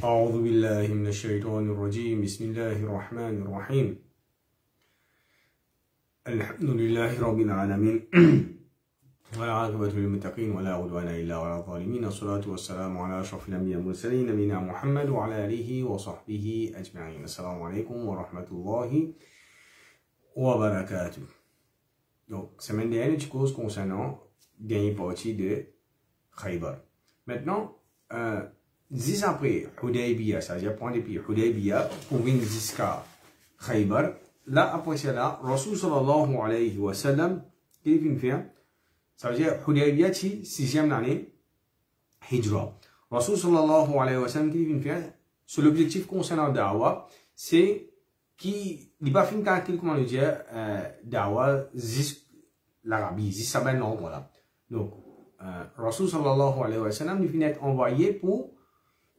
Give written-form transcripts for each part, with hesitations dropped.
أعوذ بالله من الشيطان الرجيم بسم الله الرحمن الرحيم الحمد لله رب العالمين والعاقبة للمتقين ولا عدوان إلا على الظالمين الصلاة والسلام على أشرف الأنبياء والمرسلين نبينا محمد وعلى آله وصحبه أجمعين. السلام عليكم ورحمة الله وbarakatuh. Donc, semaine dernière, tu causes concernant dernière partie de Khaybar. Maintenant, 10 après Hudaybiyah, c'est-à-dire point depuis Hudaybiyah pour venir jusqu'à Khaybar, là après cela, Rasul sallallahu alayhi wa sallam, qu'est-ce qu'il fait? Ça veut dire Hudaybiyah, c'est 6e année Hijra. Rasul sallallahu alayhi wa sallam, qu'est-ce qu'il fait? Sur l'objectif concernant Da'wah, c'est qu'il n'est pas fin calcul, comment le dire, Da'wah, l'Arabie, ça ben non, voilà. Donc, Rasul sallallahu alayhi wa sallam, il finit d'être envoyé pour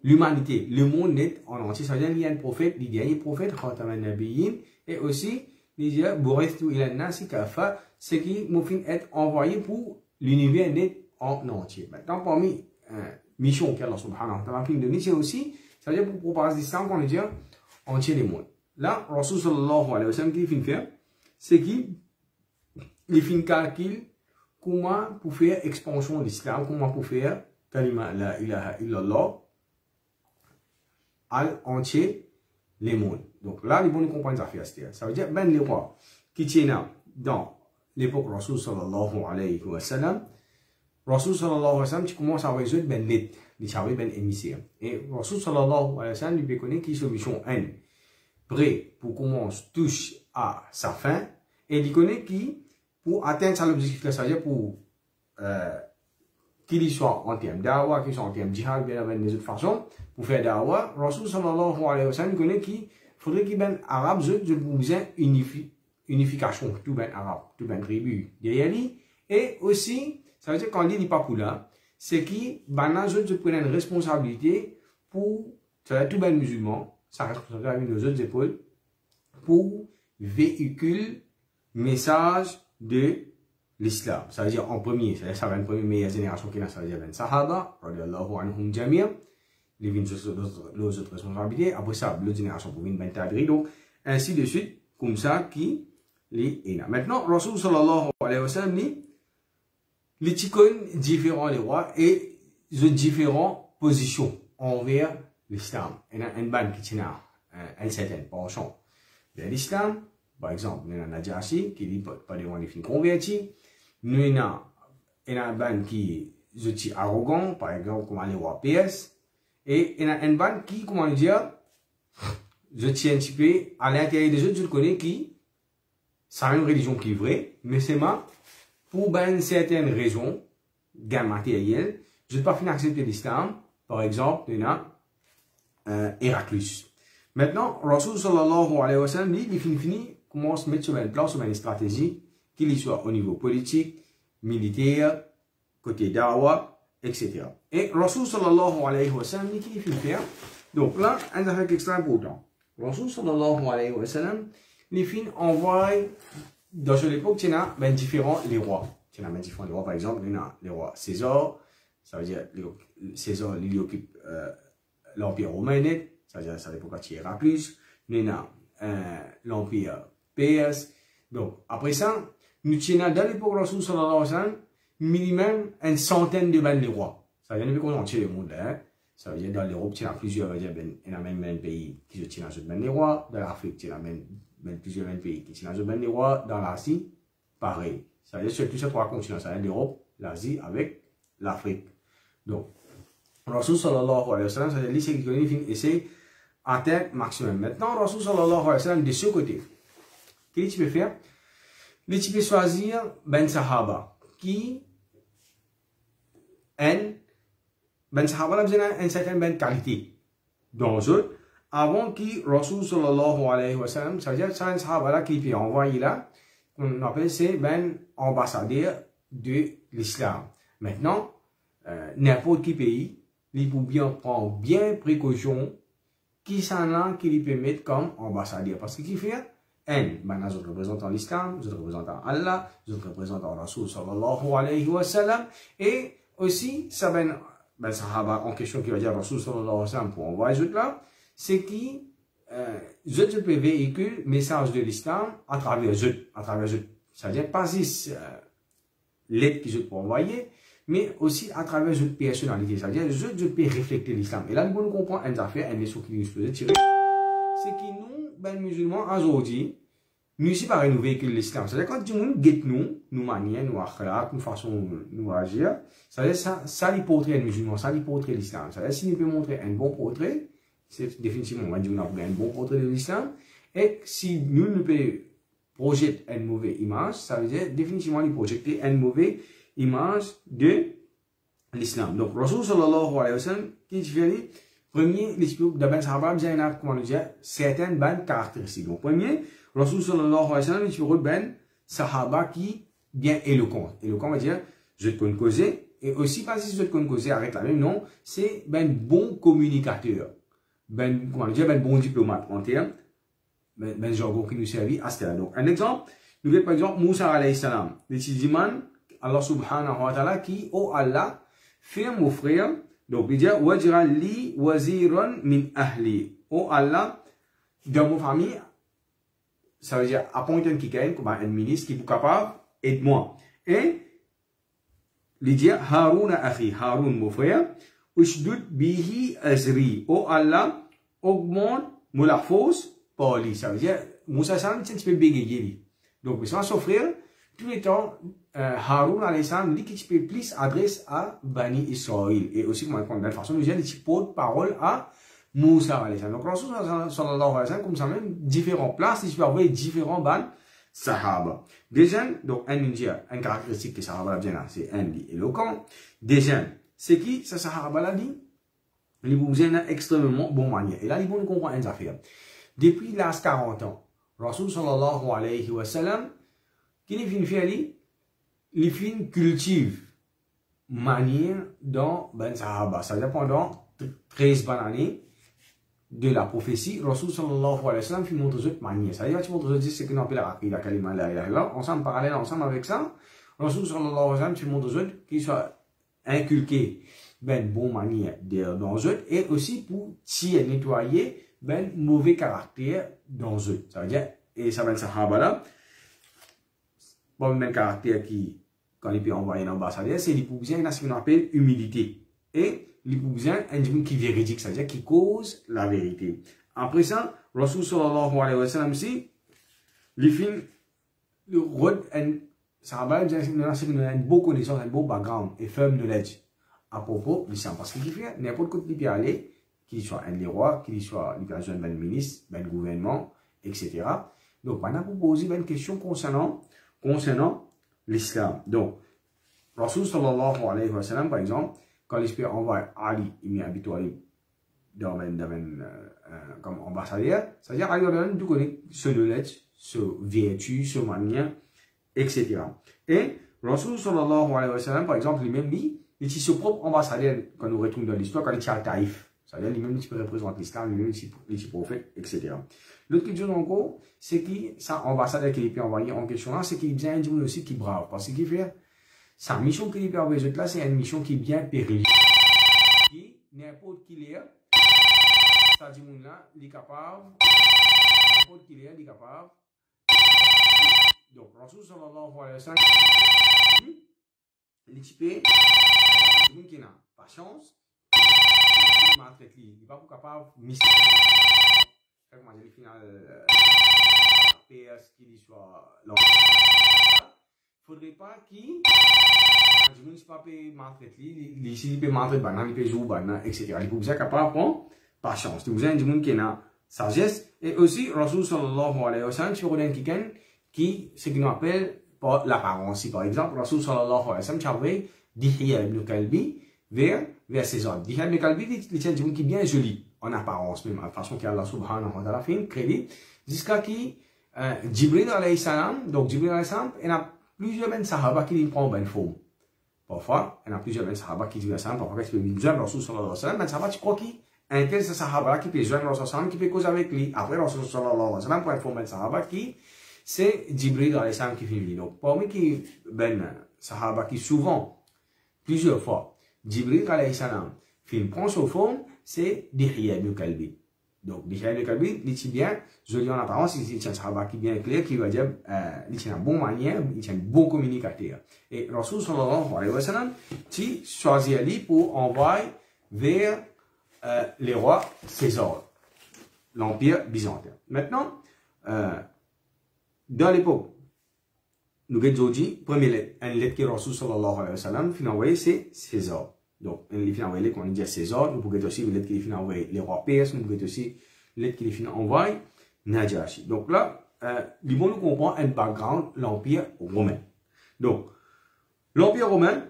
l'humanité, le monde net en entier. Ça veut dire qu'il y a un prophète, le dernier prophète, Khataman Nabiyyin, et aussi, il dit, Borestu ila nasi kafa, c'est qu'il m'a fin être envoyé pour l'univers net en entier. Maintenant, parmi mission qu'Allah subhanahu wa ta'ala fin donné, c'est aussi, ça veut dire pour propager l'islam, qu'on veut dire, entier le monde. Là, Rasul sallallahu alayhi wa sallam, qu'il fin faire, c'est qu'il fin calcul comment pour faire expansion de l'islam, comment pour faire kalima la ilaha illallah à entier les mondes. Donc là, les bons comprennent ça fait. Ça veut dire, ben les rois qui tiennent dans l'époque Rasul sallallahu alayhi wa sallam, Rasul sallallahu alayhi wa sallam, tu commences à résoudre ben lit, les chariots ben émissaires. Et Rasul sallallahu alayhi wa sallam, lui connaît qui solution N, prêt pour commencer touche à sa fin, et il connaît qui pour atteindre ça l'objectif, ça veut dire pour qu'il soit en termes d'Awa, qu'il soit en termes djihad, bien avec les autres façons, pour faire d'Awa, Rasul sallallahu alayhi wa sallam connaît qu'il faudrait qu'il y ait un arabe, je vous disais, unification, tout ben arabe, tout ben tribu, derrière lui, et aussi, ça veut dire quand il dit pas pour là, c'est qu'il, ben je prends une responsabilité pour, ça veut dire tout ben musulman, ça responsabilité avec nos autres épaules, pour véhiculer message de l'islam. Ça veut dire en premier, ça va être une première meilleure génération qui est là, ça veut dire ben Sahaba, radiallahu anhum jamir, les vignes les autres responsabilités, après ça, l'autre génération pour venir ben Tabri, donc ainsi de suite, comme ça, qui les est là. Maintenant, Rasul sallallahu alayhi wa sallam, les ticônes différents les rois et les différentes positions envers l'islam. Il y a une bande qui tient un certain penchant vers l'islam. Par exemple, il y a Najassi qui dit pas de gens qui sont convertis. Nous avons une bande qui est arrogant, par exemple, comme les rois PS. Et il y a une bande qui, comment dire, je tiens un petit peu à l'intérieur des autres, je connais qui, c'est une religion qui est vraie, mais c'est moi, pour une certaine raison, gain matériel, je ne peux pas finir accepter l'islam. Par exemple, il y a Héraclus. Maintenant, Rasul sallallahu alayhi wa sallam dit, il finit, commence à mettre sur une place, sur une stratégie, qu'il soit au niveau politique, militaire, côté da'wah, etc. Et Rasul sallallahu alayhi wa sallam dit qu'il finit faire. Donc là, un affaire extrêmement important. Rasul sallallahu alayhi wa sallam, les filles envoient, dans cette époque, il y a ben différents les rois. Il y a ben différents les rois, par exemple, il y a les rois César, ça veut dire, César, il occupe l'Empire romain, ça veut dire, ça dépend quand il y a Héraclus, il y a l'Empire PS. Donc, après ça, nous tenons dans l'époque Rasul sallallahu alayhi wa sallam, minimum une centaine de ben les rois. Ça veut dire, qu'on entier le monde, hein. Ça veut dire, dans l'Europe, il y a plusieurs, il y a même un pays qui se tient dans ce ben les rois. Dans l'Afrique, il y a même plusieurs pays qui tiennent dans ce ben les rois. Dans l'Asie, pareil. Ça veut dire, sur tous ces trois continents, ça veut dire l'Europe, l'Asie avec l'Afrique. Donc, Rasul sallallahu alayhi wa sallam, ça dit c'est qu'il fin essayer à tête maximum. Maintenant, Rasul sallallahu alayhi wa sallam, de ce côté, qu'est-ce que tu peux faire? Tu peux choisir ben sahaba qui ben sahaba là besoin une certaine ben qualité dans eux avant qui Rasul sallallahu alayhi wa sallam, ça veut dire c'est un sahaba là qui peut envoyer là, on appelle c'est ben ambassadeur de l'islam. Maintenant, n'importe quel pays, il faut bien prendre bien précaution qui s'en a qui lui permettent comme ambassadeur. Parce que qui fait ben, nous représentons l'islam, nous représentons Allah, nous représentons Rasul sallallahu alayhi wa sallam, et aussi, ça ben sahaba en question qui va dire Rasul sallallahu alayhi wa sallam pour envoyer les autres là, c'est qui, je peux véhiculer le message de l'islam à travers eux, c'est-à-dire pas juste l'aide qu'ils ont pour envoyer, mais aussi à travers une personnalité, c'est-à-dire je peux refléter l'islam. Et là, nous comprenons une affaire, une leçon qui nous peut tirer. C'est que nous, ben musulmans, aujourd'hui, nous aussi pareil, nous véhiculons l'islam. C'est-à-dire quand nous guette nous manières, nous akhlaq, nous façon, nous agir, c'est-à-dire ça lui portrait un musulman, ça lui portrait l'islam. C'est-à-dire si nous pouvons montrer un bon portrait, c'est définitivement, on va dire, on a un bon portrait de l'islam. Et si nous ne pouvons projeter une mauvaise image, ça veut dire définitivement lui projeter une mauvaise image de l'islam. Donc, Rasul sallallahu alayhi wa sallam, qui fait premier, l'explique de ben sahaba, il y a comment dire, certaines bonnes caractéristiques. Donc, premier, Rasul sallallahu alayhi wa sallam, il fait ben sahaba qui bien éloquent. Éloquent veut dire, je te connais causer, et aussi pas si je te connais causer avec la même, non, c'est ben bon communicateur. Ben, comment dire, ben bon diplomate en termes, ben jargon qui nous servit à cela. Donc, un exemple, nous voyons par exemple Moussa alayhi salam, le Tidiman, Allah subhanahu wa ta'ala qui, oh Allah, fait mon frère, donc il dit, waj'al li waziran min ahli. Oh Allah, dans mon famille, ça veut dire, appointe quelqu'un comme un ministre qui est capable, aide-moi. Et, il dit, Haroun akhi, Haroun mon frère, ushdud bihi azri. Oh Allah, augmente mon force par lui. Ça veut dire, Moussa salam, c'est un petit peu bégayer. Donc, ça va s'offrir, tout le temps, Haroun alayhi salam dit qu'il peut plus adresse à Bani Israël. Et aussi, comment de façon, nous avons des porte-parole à Moussa alayhi salam. Donc, Rasul sallallahu alayhi wa sallam, comme ça même, différentes places, il peut avoir différents ban sahaba. Déjà, donc, un caractéristique que sahaba bien là, c'est un dit éloquent. Déjà, c'est qui, ce sahaba là dit, il vous a extrêmement bon manière. Et là, il faut nous comprendre une affaire. Depuis l'âge 40 ans, Rasul sallallahu alayhi wa sallam, qui n'est fin faire les fins cultive manière dans Ben Sahaba. Ça veut dire pendant 13 bonnes années de la prophétie, Rasul sallallahu alayhi wa sallam fait montrer cette manière. Ça veut dire qu'il montre ce qu'on appelle la kalima la ilaha illallah. Ensemble, parallèle, ensemble avec ça, Rasul sallallahu alayhi wa sallam fait montrer qu'il soit inculqué ben bon manière dans eux et aussi pour tirer, nettoyer ben mauvais caractère dans eux. Ça veut dire, et ça Ben Sahaba là, bon, même caractère qui, quand il peut envoyer un ambassadeur, c'est l'hypoxien, il a ce qu'on appelle humilité. Et l'hypoxien, un homme qui est véridique, c'est-à-dire qui cause la vérité. Après ça, Rasul sallallahu alayhi wa sallam aussi, les films, le rôle, ça va dire c'est qu'on a une bonne connaissance, un bon background et firm knowledge à propos de l'islam. Parce qu'il fait n'importe quoi qui peut aller, qu'il soit un des rois, qu'il soit un ministre, un gouvernement, etc. Donc, on a posé une question concernant l'islam. Donc, Rasul sallallahu alayhi wa sallam, par exemple, quand l'esprit envoie Ali ibn Abi Talib comme ambassadeur, c'est-à-dire Ali tu connais ce knowledge, ce vertu, ce manière, etc. Et Rasul sallallahu alayhi wa sallam, par exemple, lui-même, il est son propre ambassadeur quand nous retournons dans l'histoire, quand il est à Taïf. C'est-à-dire lui-même, il représente l'islam, lui-même, il est prophète, etc. L'autre question encore, c'est que ça ambassadeur qu'il peut envoyer en question là, c'est qu'il est bien individu aussi qui est brave. Parce qu'il fait, sa mission qu'il peut envoyer là, c'est une mission qui est bien périlleuse. Qui, n'importe qui l'est, ça dit là, il est capable, n'importe qui l'est, il est capable. Donc, Rasul sallallahu alayhi wa sallam, il est qui a patience, il n'est pas capable de mystifier. Comment dire, le final, PS qui soit là. Il ne faudrait pas qu'il Je ne sais pas maltraiter ici, il peut maltraiter, il peut jouer, etc. Il faut vous capable prendre patience. Vous avez des gens qui ont sagesse. Et aussi, Rasul sallallahu alayhi wa sallam, tu regardes quelqu'un qui, ce qu'on appelle l'apparence. Par exemple, Rasul sallallahu alayhi wa sallam, tu as vu Dihya ibn Kalbi vers ses hommes. Dihya ibn Kalbi, il est un qui est bien joli en apparence, même, de façon qu'Allah subhanahu wa ta'ala fait un crédit, jusqu'à qui, Jibril alayhi salam, donc Jibril alayhi salam, il y a plusieurs ben sahaba qui prennent bonne forme. Parfois, il y a plusieurs ben sahaba qui disent ça, parfois, ils peuvent joindre Rasul sallallahu alayhi wa sallam, ben sahaba, tu crois qui un tel sahaba qui peut joindre Rasul sallallahu alayhi wa sallam, qui peut causer avec lui. Après, Rasul sallallahu alayhi wa sallam, pour informer ben sahaba qui, c'est Jibril alayhi salam qui fait venir. Donc, parmi qui, ben sahaba qui souvent, plusieurs fois, Jibril alayhi salam, prend son forme, c'est Dihya ibn Kalbi. Donc, Dihya ibn Kalbi, il dit bien, je dis en apparence, il est un sahaba qui est bien clair, qui va dire, il est une bonne manière, il est un bon communicateur. Et Rasul sallallahu alayhi wa sallam, tu choisis Ali pour envoyer vers les rois César, l'Empire byzantin. Maintenant, dans l'époque, nous avons dit, première lettre, une lettre que Rasul sallallahu alayhi wa sallam a envoyée, c'est César. Donc, il a envoyé quand on dit César, nous pouvons aussi une lettre qu'il a envoyée les rois perses, nous pouvons aussi une lettre qu'il a envoyée Najashi. Donc là, nous comprenons un background, l'Empire romain. Donc, l'Empire romain,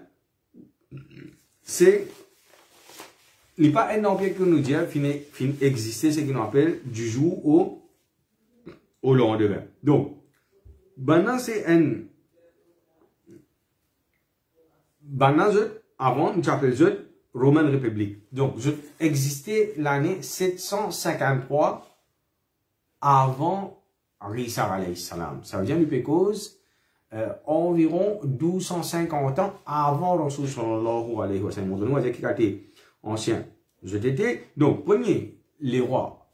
c'est, il n'est pas un empire que nous disons fin exister, c'est ce qu'on appelle du jour au lendemain. Donc, maintenant, c'est un, maintenant, avant, nous appelons Roman République. Donc, existait l'année 753 avant Isa alayhi salam. Ça veut dire, nous cause environ 1250 ans avant Rasul sallallahu alayhi wa sallam. Nous avons qui était ancien. Donc, premier, les rois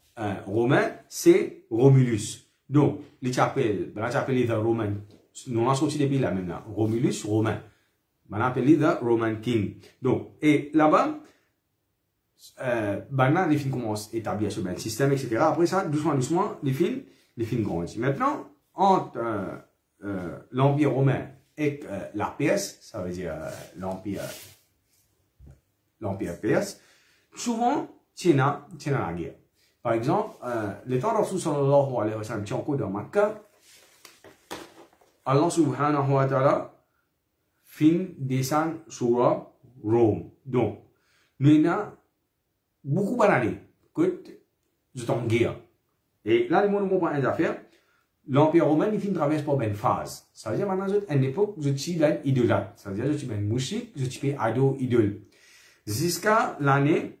romains, c'est Romulus. Donc, les appellent les Romains. Nous avons sorti depuis la même là. Romulus, Romain. On appelle the Roman King. Donc, et là-bas, maintenant, les films commencent à établir ce même système, etc. Après ça, doucement, les films grandissent. Maintenant, entre l'Empire romain et la Perse, ça veut dire l'Empire perse, souvent, tu as la guerre. Par exemple, le temps de Rasul sallallahu alayhi wa sallam, tu es encore dans Makkah, Allah subhanahu wa ta'ala, fin descend sur Rome. Donc, nous avons beaucoup d'années que nous sommes en guerre. Et là, nous comprenons une affaire. L'Empire romain, il traverse par une phase. Ça veut dire, maintenant, à une époque, je suis un idolâtre. Ça veut dire, je suis un mouchik, je suis un idole. Jusqu'à l'année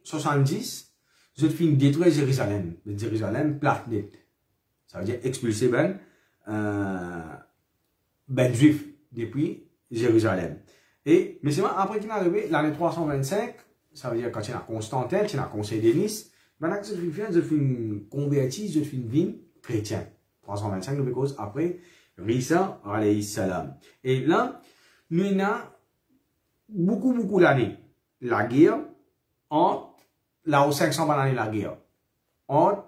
70, je suis détruire Jérusalem. Jérusalem plate net. Ça veut dire expulser juif depuis Jérusalem. Et, mais c'est après qu'il est arrivé, l'année 325, ça veut dire quand il y a Constantin, il y a Conseil de Nice, maintenant que je suis converti, je suis une chrétien. 325, nous cause après, Isa alayhi salam. Et là, nous avons beaucoup d'années. La guerre, entre, là où 500 années la guerre, entre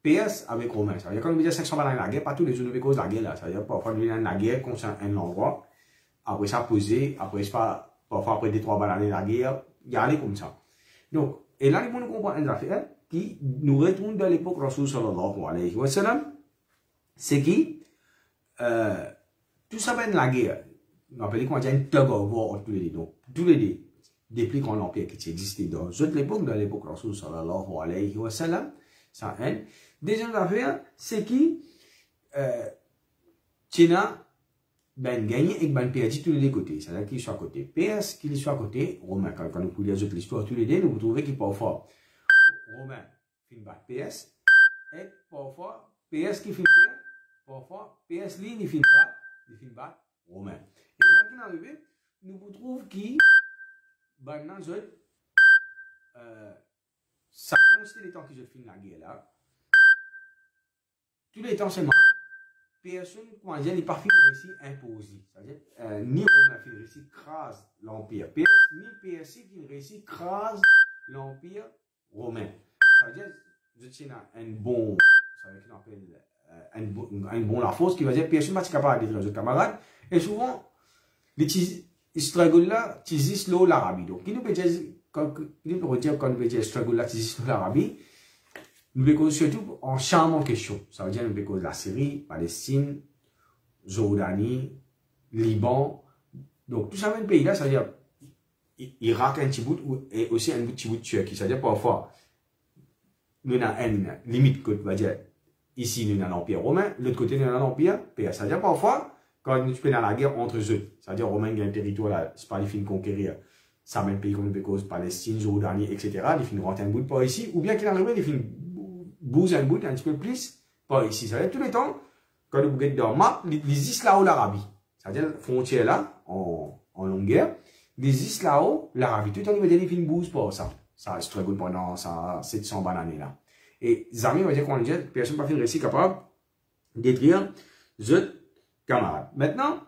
Perse avec Romain. Ça veut dire quand on dit 500 années la guerre, pas tous les jours nous cause la guerre là. Ça veut dire parfois nous avons la guerre concerne un endroit, après ça posé, après ça, parfois après 2-3 années la guerre, il y a aller comme ça. Donc, et là, nous comprenons une affaire qui nous retourne dans l'époque Rasul sallallahu alayhi wa sallam, c'est qui, tout ça ben la guerre, on appelle qu'on dit un tug of war entre tous les deux. Donc, tous les deux, depuis qu'on l'empire qui existait dans l'époque Rasul sallallahu alayhi wa sallam, ça un. Deuxième affaire, c'est qui, China, ben gagné et ben perdu tous les deux côtés. C'est-à-dire qu'il soit à côté perse, qu'il soit à côté romain. Quand nous pouvons lire l'histoire tous les deux, nous trouvons qu'il parfois romain fin bat perse, et parfois perse qui fin perse, parfois perse ligne fin bat romain. Et là, qui est arrivé, nous trouvons qu'il, ben non, ça consiste les temps que je finis la guerre là. Tous les temps seulement, personne n'est pas réussi à imposer. C'est-à-dire, ni Romain qui réussit crase l'Empire perse, ni Perse qui réussit crase l'Empire romain. Ça veut dire, je tiens un bon, ça veut dire qu'on appelle un bon la force qui va dire, personne n'est pas capable de détruire ses camarades. Et souvent, struggle là, tizis lo l'Arabie. Donc, qui nous peut dire, quand nous peut dire struggle là, tizis lo l'Arabie, nous peut cause surtout en champ en question. Ça veut dire, nous peut cause la Syrie, Palestine, Jordanie, Liban. Donc, tout ça, même pays là, ça veut dire, Irak, un petit bout, et aussi un petit bout de Turquie. C'est-à-dire, parfois, nous avons une limite, que, va dire, ici, nous avons l'Empire romain, de l'autre côté, nous avons l'Empire PS. C'est-à-dire, parfois, quand nous sommes dans la guerre entre eux, c'est-à-dire, Romains gagnent un territoire là, c'est pas les fins de conquérir, ça même pays comme le cause Palestine, Jordanie, etc., les fins de rentrer un bout de par ici, ou bien qu'il arrive, les fins de bouger un bout, un petit peu plus, par ici. Ça veut dire, tous les temps, quand vous regardez dans la map, les Islao, l'Arabie, c'est-à-dire, frontière là, en longueur, les Islao, l'Arabie, tout le temps, il va dire, les fins de bouge par ça. Ça struggle pendant ça, 700 bananes là. Et Zami va dire qu'on dit, personne n'a pas fait le récit capable de détruire les camarades. Maintenant,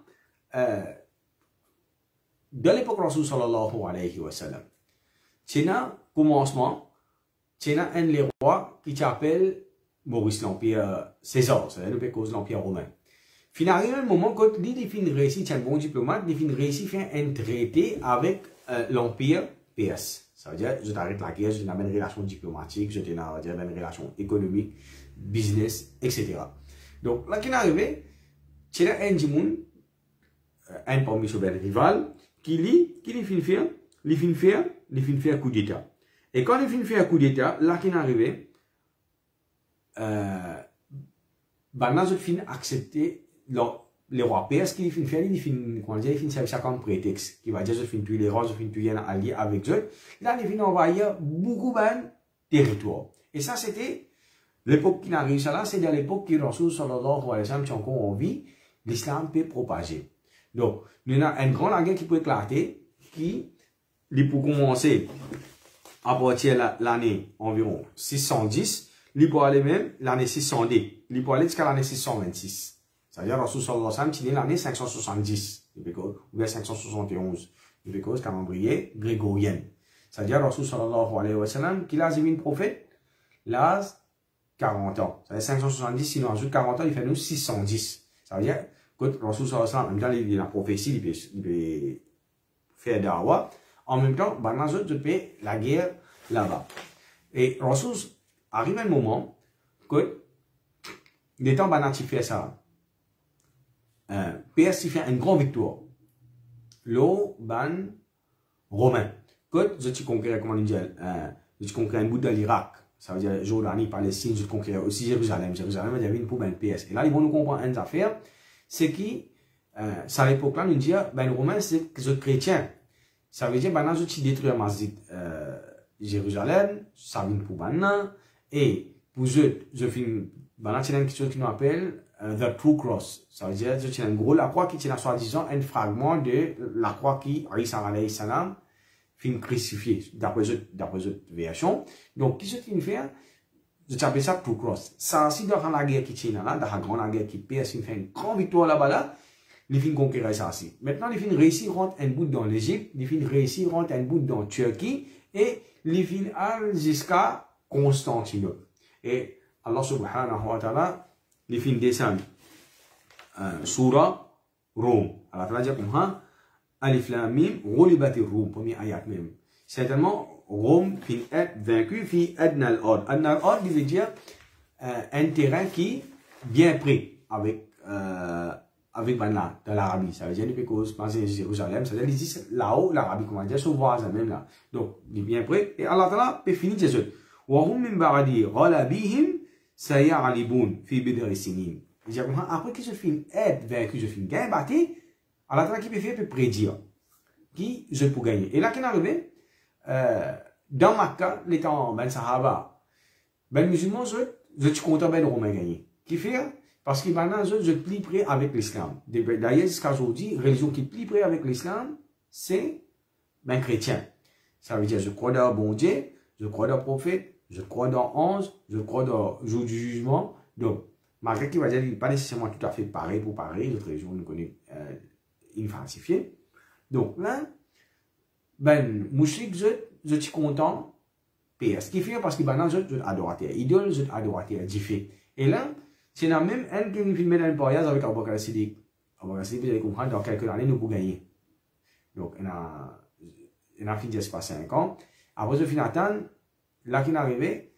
dans l'époque Rasul sallallahu alayhi wa sallam, c'est un commencement, c'est un des rois qui s'appelle Maurice l'Empire César, c'est-à-dire le cause de l'Empire romain. Finalement, un moment, quand il fin réussi, c'est un bon diplomate, il fin réussi faire un traité avec l'Empire PS. Ça veut dire, je t'arrête la guerre, je n'ai pas une relation diplomatique, je n'ai pas une relation économique, business, etc. Donc, là, qui est arrivé, c'est un Djimoun, un parmi ses rivales, qui fin faire coup d'État. Et quand il fin faire un coup d'État, là, qui est arrivé, là, je fin accepter les rois PS qui fin faire, il fin servir ça comme prétexte, qui va dire, je fin tuer les rois, je fin tuer un allié avec eux. Là, il fin envahir beaucoup de territoires. Et ça, c'était l'époque qui n'arrive ça là, c'est à l'époque que Rasul sallallahu alayhi wa sallam, qui encore en vie, l'islam peut propager. Donc, nous avons un grand guerre qui peut éclater, qui, pour commencer, à partir de l'année environ 610, il peut aller même l'année 610, il peut aller jusqu'à l'année 626. C'est-à-dire, Rasul sallallahu alayhi wa sallam, il est l'année 570, ou bien 571, il cause calendrier grégorien. C'est-à-dire, Rasul sallallahu alayhi wa sallam, qu'il a un prophète, l'âge 40 ans. Ça veut dire 570, si on ajoute 40 ans, il fait nous 610. Ça veut dire, quand Rasul sallallahu alayhi wa sallam, en même temps, il a la prophétie, il peut faire dawa. En même temps, je peux la guerre là-bas. Et Rasul arrive un moment que, des temps, il fait ça. PS il fait une grande victoire. L'eau, romain. Quand je conquérais, comment on dit, je conquérais un bout de l'Irak. Ça veut dire Jordanie, Palestine, je conquérais aussi Jérusalem. Jérusalem, il y avait une poubelle PS. Et là, ils vont nous comprendre une affaire. C'est qui, à l'époque-là, nous dit, le romain, c'est que chrétien. Ça veut dire, maintenant, je détruis Masjid, Jérusalem, ça vient pour maintenant. Et pour eux, je finis, maintenant, c'est une chose qui nous appelle, The True Cross. Ça veut dire, c'est un gros la croix qui tient soi-disant un fragment de la croix qui, Isa alayhi salam, fin crucifié, d'après cette version. Donc, qu'est-ce qu'il fait? Je t'appelle ça True Cross. Ça, si dans la guerre qui tient là, dans la grande guerre qui perd, il fait une grande victoire là-bas là, il fin conquérir ça aussi. Maintenant, il fin réussir rentrer un bout dans l'Égypte, il fin réussir rentrer un bout dans Turquie, et il fin aller jusqu'à Constantinople. Et Allah subhanahu wa ta'ala, les fins descendent Surah Rome. Alors, on va dire comme ça, Alif Lam Mim, Ghulibatir Rum, premier ayat même. Certainement, Rome fin être vaincu, fi adna al-ard. Adna al-ard, il veut dire un terrain qui est bien pris avec Bana, dans l'Arabie. Ça veut dire, depuis que c'est Jérusalem, ça veut dire, ils disent là-haut, l'Arabie, comment dire, son voisin même là. Donc, il est bien prêt. Et Allah Ta'ala peut finir de suite. Wa hum min ba'di ghalabihim saya'alibun fi bidri sinin. Après que je finis être vaincu, je finis gagner, battu, Allah Ta'ala qui peut faire, peut prédire qui je peux gagner. Et là, qui est arrivé, dans Makkah, les temps, ben Sahaba, ben musulmans, je suis content ben Romain gagner. Qui fait? Parce que maintenant, je suis plus près avec l'islam. D'ailleurs, jusqu'à aujourd'hui, religion qui est plus près avec l'islam, c'est ben chrétien. Ça veut dire, je crois dans bon Dieu, je crois dans le prophète, je crois dans ange, je crois dans le jour du jugement. Donc, malgré qu'il va dire qu'il n'est pas nécessairement tout à fait pareil pour pareil, d'autres religions nous connaissent falsifiées. Donc là, ben, mouchik, je suis content, PS. Qui fait parce que maintenant, je suis adorateur. Idole, je suis adorateur, diffé. Et là, c'est la même elle qui nous filme dans le voyage avec Abu Bakr Siddiq. Abu Bakr Siddiq, vous allez comprendre, dans quelques années, nous pouvons gagner. Donc, il a fini de se passer 5 ans. Après, je finis attendre, là, qu'il est arrivé,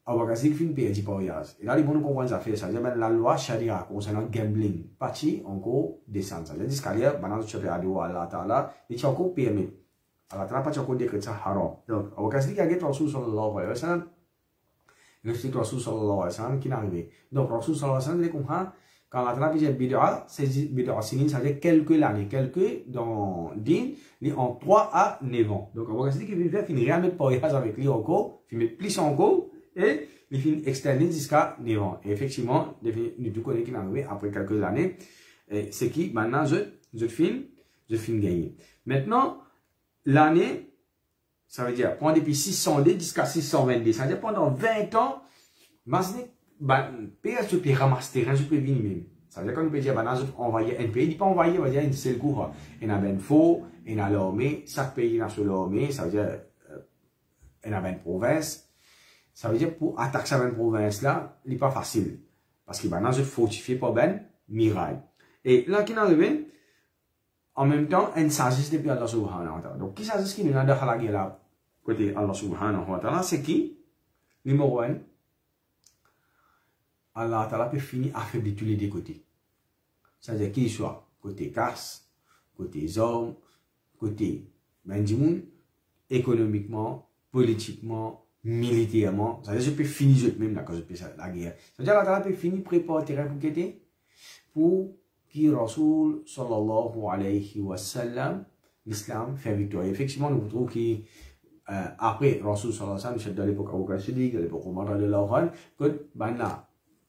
on va casser, il finit de payer du pariage. Et là, ils vont nous comprendre ça fait ça. C'est-à-dire, la loi Sharia concernant gambling, partie, encore, descend. Ça veut dire, qu'il y a, maintenant, je vais aller à Allah Ta'ala, il y a encore permis. Allah Ta'ala, pas encore décret ça haram. Donc, on va casser, il y a un Rasul sallallahu alayhi wa sallam, le Rasul sallallahu alayhi wa sallam, qui est arrivé. Donc, Rasul sallallahu alayhi wa sallam, il comprend, quand Allah Ta'ala dit bid'a, c'est bid'a sinin, ça veut dire quelques années, quelques dans din, en 3 à 9 ans. Donc, on va casser, qu'il va finir rien mettre pariage avec lui encore, il met plus encore, et il finit externé jusqu'à 9 ans. Et effectivement, nous connaissons qu'il est arrivé après quelques années, c'est qui, maintenant, je finis gagner. Maintenant, l'année, ça veut dire, prendre depuis 600D jusqu'à 620D, ça veut dire pendant 20 ans, PS, je peux ramasser terrain, je peux venir même. Ça veut dire quand nous peut dire, on va y un pays, il pas envoyer, on va dire une seule cour. Il y a un faux, il y a l'armée, chaque pays a son armée, ça veut dire, il y a une province. Ça veut dire, pour attaquer cette province-là, il n'est pas facile. Parce que maintenant, je fortifie pour ben miraille. Et là, qui est arrivé, en même temps, une sagesse depuis Allah subhanahu wa ta'ala. Donc, qui sagesse qui nous a dit là, côté Allah subhanahu wa ta'ala, c'est qui? Numéro 1. Allah ta'ala peut finir affaiblir tous les deux côtés. C'est-à-dire qu'il soit côté casse, côté hommes, côté bendimoun, économiquement, politiquement, militairement, c'est-à-dire que je peux finir même là quand je peux la guerre. C'est-à-dire Allah Ta'ala peut finir préparer terrain pour quitter, pour qui Rasoul sallallahu alayhi wa sallam, l'islam fait victoire. Effectivement, nous trouvons qu'après Rasoul sallallahu alayhi wa sallam, dans l'époque Abu Bakr Siddiq, dans l'époque Omar de l'Oran, que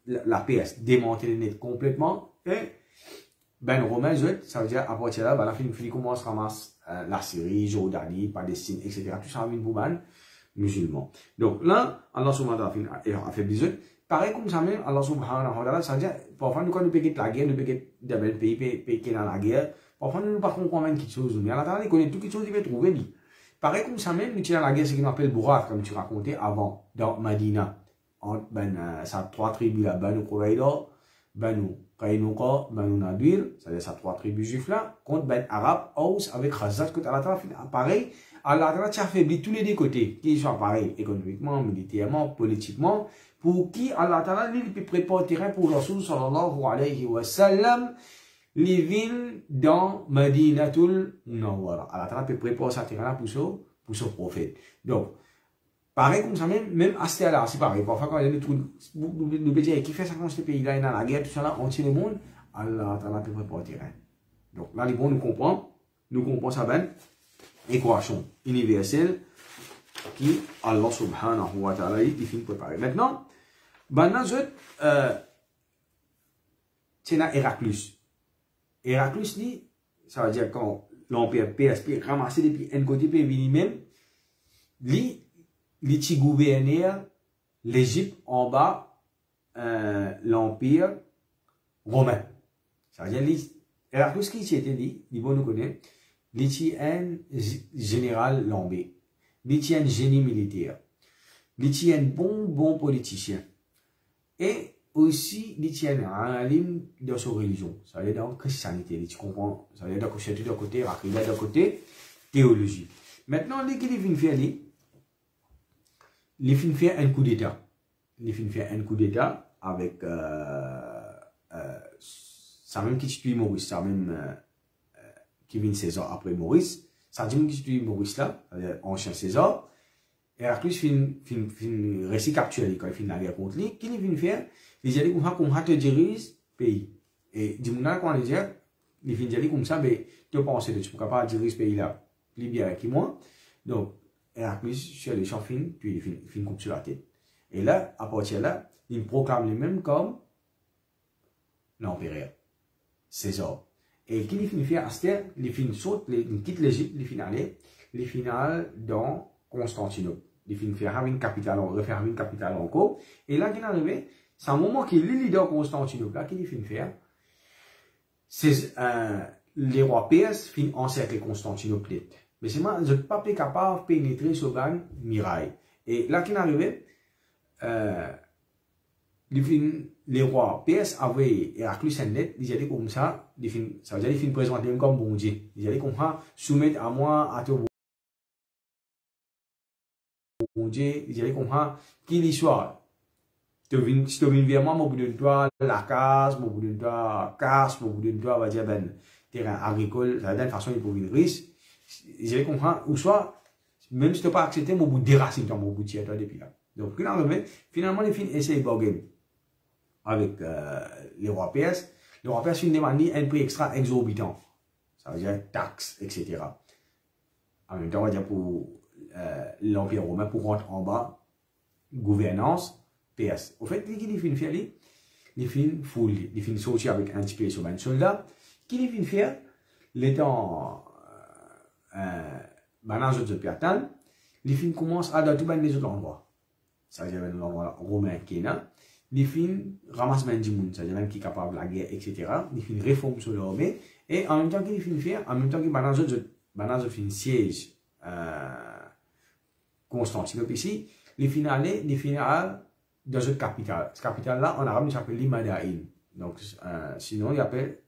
la PS démantelée net complètement, et Romain, ça veut dire, après là, la fin commence à ramasser la Syrie, Jordanie, Palestine, etc. Tout ça vient pour musulmans. Donc là, Allah subhanahu wa ta'ala a fait des autres. Pareil comme ça même, Allah subhanahu wa ta'ala, ça veut dire, parfois nous quand nous payons la guerre, nous payons des pays qui sont dans la guerre, parfois nous ne pouvons pas comprendre quelque chose, mais Allah ta'ala, il connaît tout quelque chose, il va trouver lui. Pareil comme ça même, nous sommes dans la guerre, ce qu'on appelle Bourak, comme tu racontais avant, dans Madina. Ça 3 tribus là, Banu Quraïda, Banu Qaynuqa, Banu Nadir, c'est-à-dire ça 3 tribus juifs là, contre Ben Arab, Aus, avec Khazat, que Allah ta'ala, pareil, Allah Ta'ala a affaibli tous les deux côtés, qu'ils soient pareils, économiquement, militairement, politiquement, pour qui Allah Ta'ala, lui, peut préparer terrain pour le Rasul sallallahu alayhi wa sallam, les villes dans Madinatul Munawwara. Allah Ta'ala peut préparer ce terrain-là pour son prophète. Donc, pareil comme ça, même à ce là c'est pareil. Parfois, quand il y a des trucs, nous dire qui fait ça quand ce pays-là est dans la guerre, tout ça là, on tient le monde, Allah Ta'ala peut préparer terrain. Donc là, les bons nous comprenons ça bien. Équation universelle qui Allah subhanahu wa ta'ala il finit préparer. Maintenant, c'est Héraclius. Héraclius, ça veut dire quand l'empire PSP ramassé depuis un côté pays même, lui gouverneur l'Égypte en bas l'empire romain. Ça veut dire Héraclius qui s'était dit, il nous connaît. L'Étienne général Lambé, l'Étienne génie militaire, l'Étienne bon politicien, et aussi l'Étienne alim dans sa religion, ça veut dire dans la christianité, tu comprends, ça veut dire d'un côté, Rakida d'un côté, théologie. Maintenant, les qui vient faire, les fin faire un coup d'État, avec ça même qui tue Maurice, ça même qui vient César après Maurice, ça dit qui tue Maurice là, ancien César, et Héraclius fin récit capturé quand il finit la guerre contre lui, qui vient faire, il dit qu'on a te dirige pays. Et du moment qu'on dit, il vient dire comme ça, mais tu penses que tu peux pas diriger ce pays là, plus bien que moi. Donc, Héraclius sur les champs puis il fin coupe sur la tête. Et là, à partir de là, il proclame lui-même comme l'empereur, César. Et qui finit faire Astère, il finit saute, il quitte l'Égypte, il finit aller, il finit dans Constantinople. Il finit faire une capitale, refaire une capitale encore. Et là, il est arrivé, c'est un moment qu'il est leader Constantinople, là, qu'il finit faire. C'est, les rois perses finissent encercler Constantinople. Mais c'est moi, je ne suis pas capable de pénétrer ce ban miraille. Et là, qu'il est arrivé, les rois PS avaient Héraclius en net, ils allaient comme ça, ça veut dire qu'ils présentaient comme bon Dieu. Ils allaient comme ça, soumettre à moi, à toi, bon Dieu, ils allaient comme ça, qu'il y soit. Si tu viens vers moi, mon bout de toi, la case, mon bout de toi, casse, mon bout de toi, on va dire, ben, terrain agricole, ça veut dire de façon, il faut une risque. Ils allaient comprendre, ou soit, même si tu n'as pas accepté, mon bout de déracine, mon bout de toi depuis là. Donc, finalement, les filles essayent de bargainer avec les rois perses. Les rois perses finissent demander un prix extra exorbitant. Ça veut dire taxes, etc. En même temps, on va dire pour l'Empire romain, pour rentrer en bas, gouvernance perse. Au fait, qui les filles faire, les filles foule, les filles sortir avec un petit peu sur un soldat, qui les filles faire, l'étant banage de Pertan, les filles commencent à adopter les autres endroits. Ça veut dire l'endroit romain qui est là. Les filles ramassent même du monde, c'est-à-dire même qui est capable de la guerre, etc. Les filles réforment sur l'armée. Et en même temps qu'ils filles faire, en même temps qu'ils banage de siège Constantinople ici, les finales dans une capitale. Cette capitale-là, en arabe, il s'appelle Limadaïn. Donc, sinon, il appelle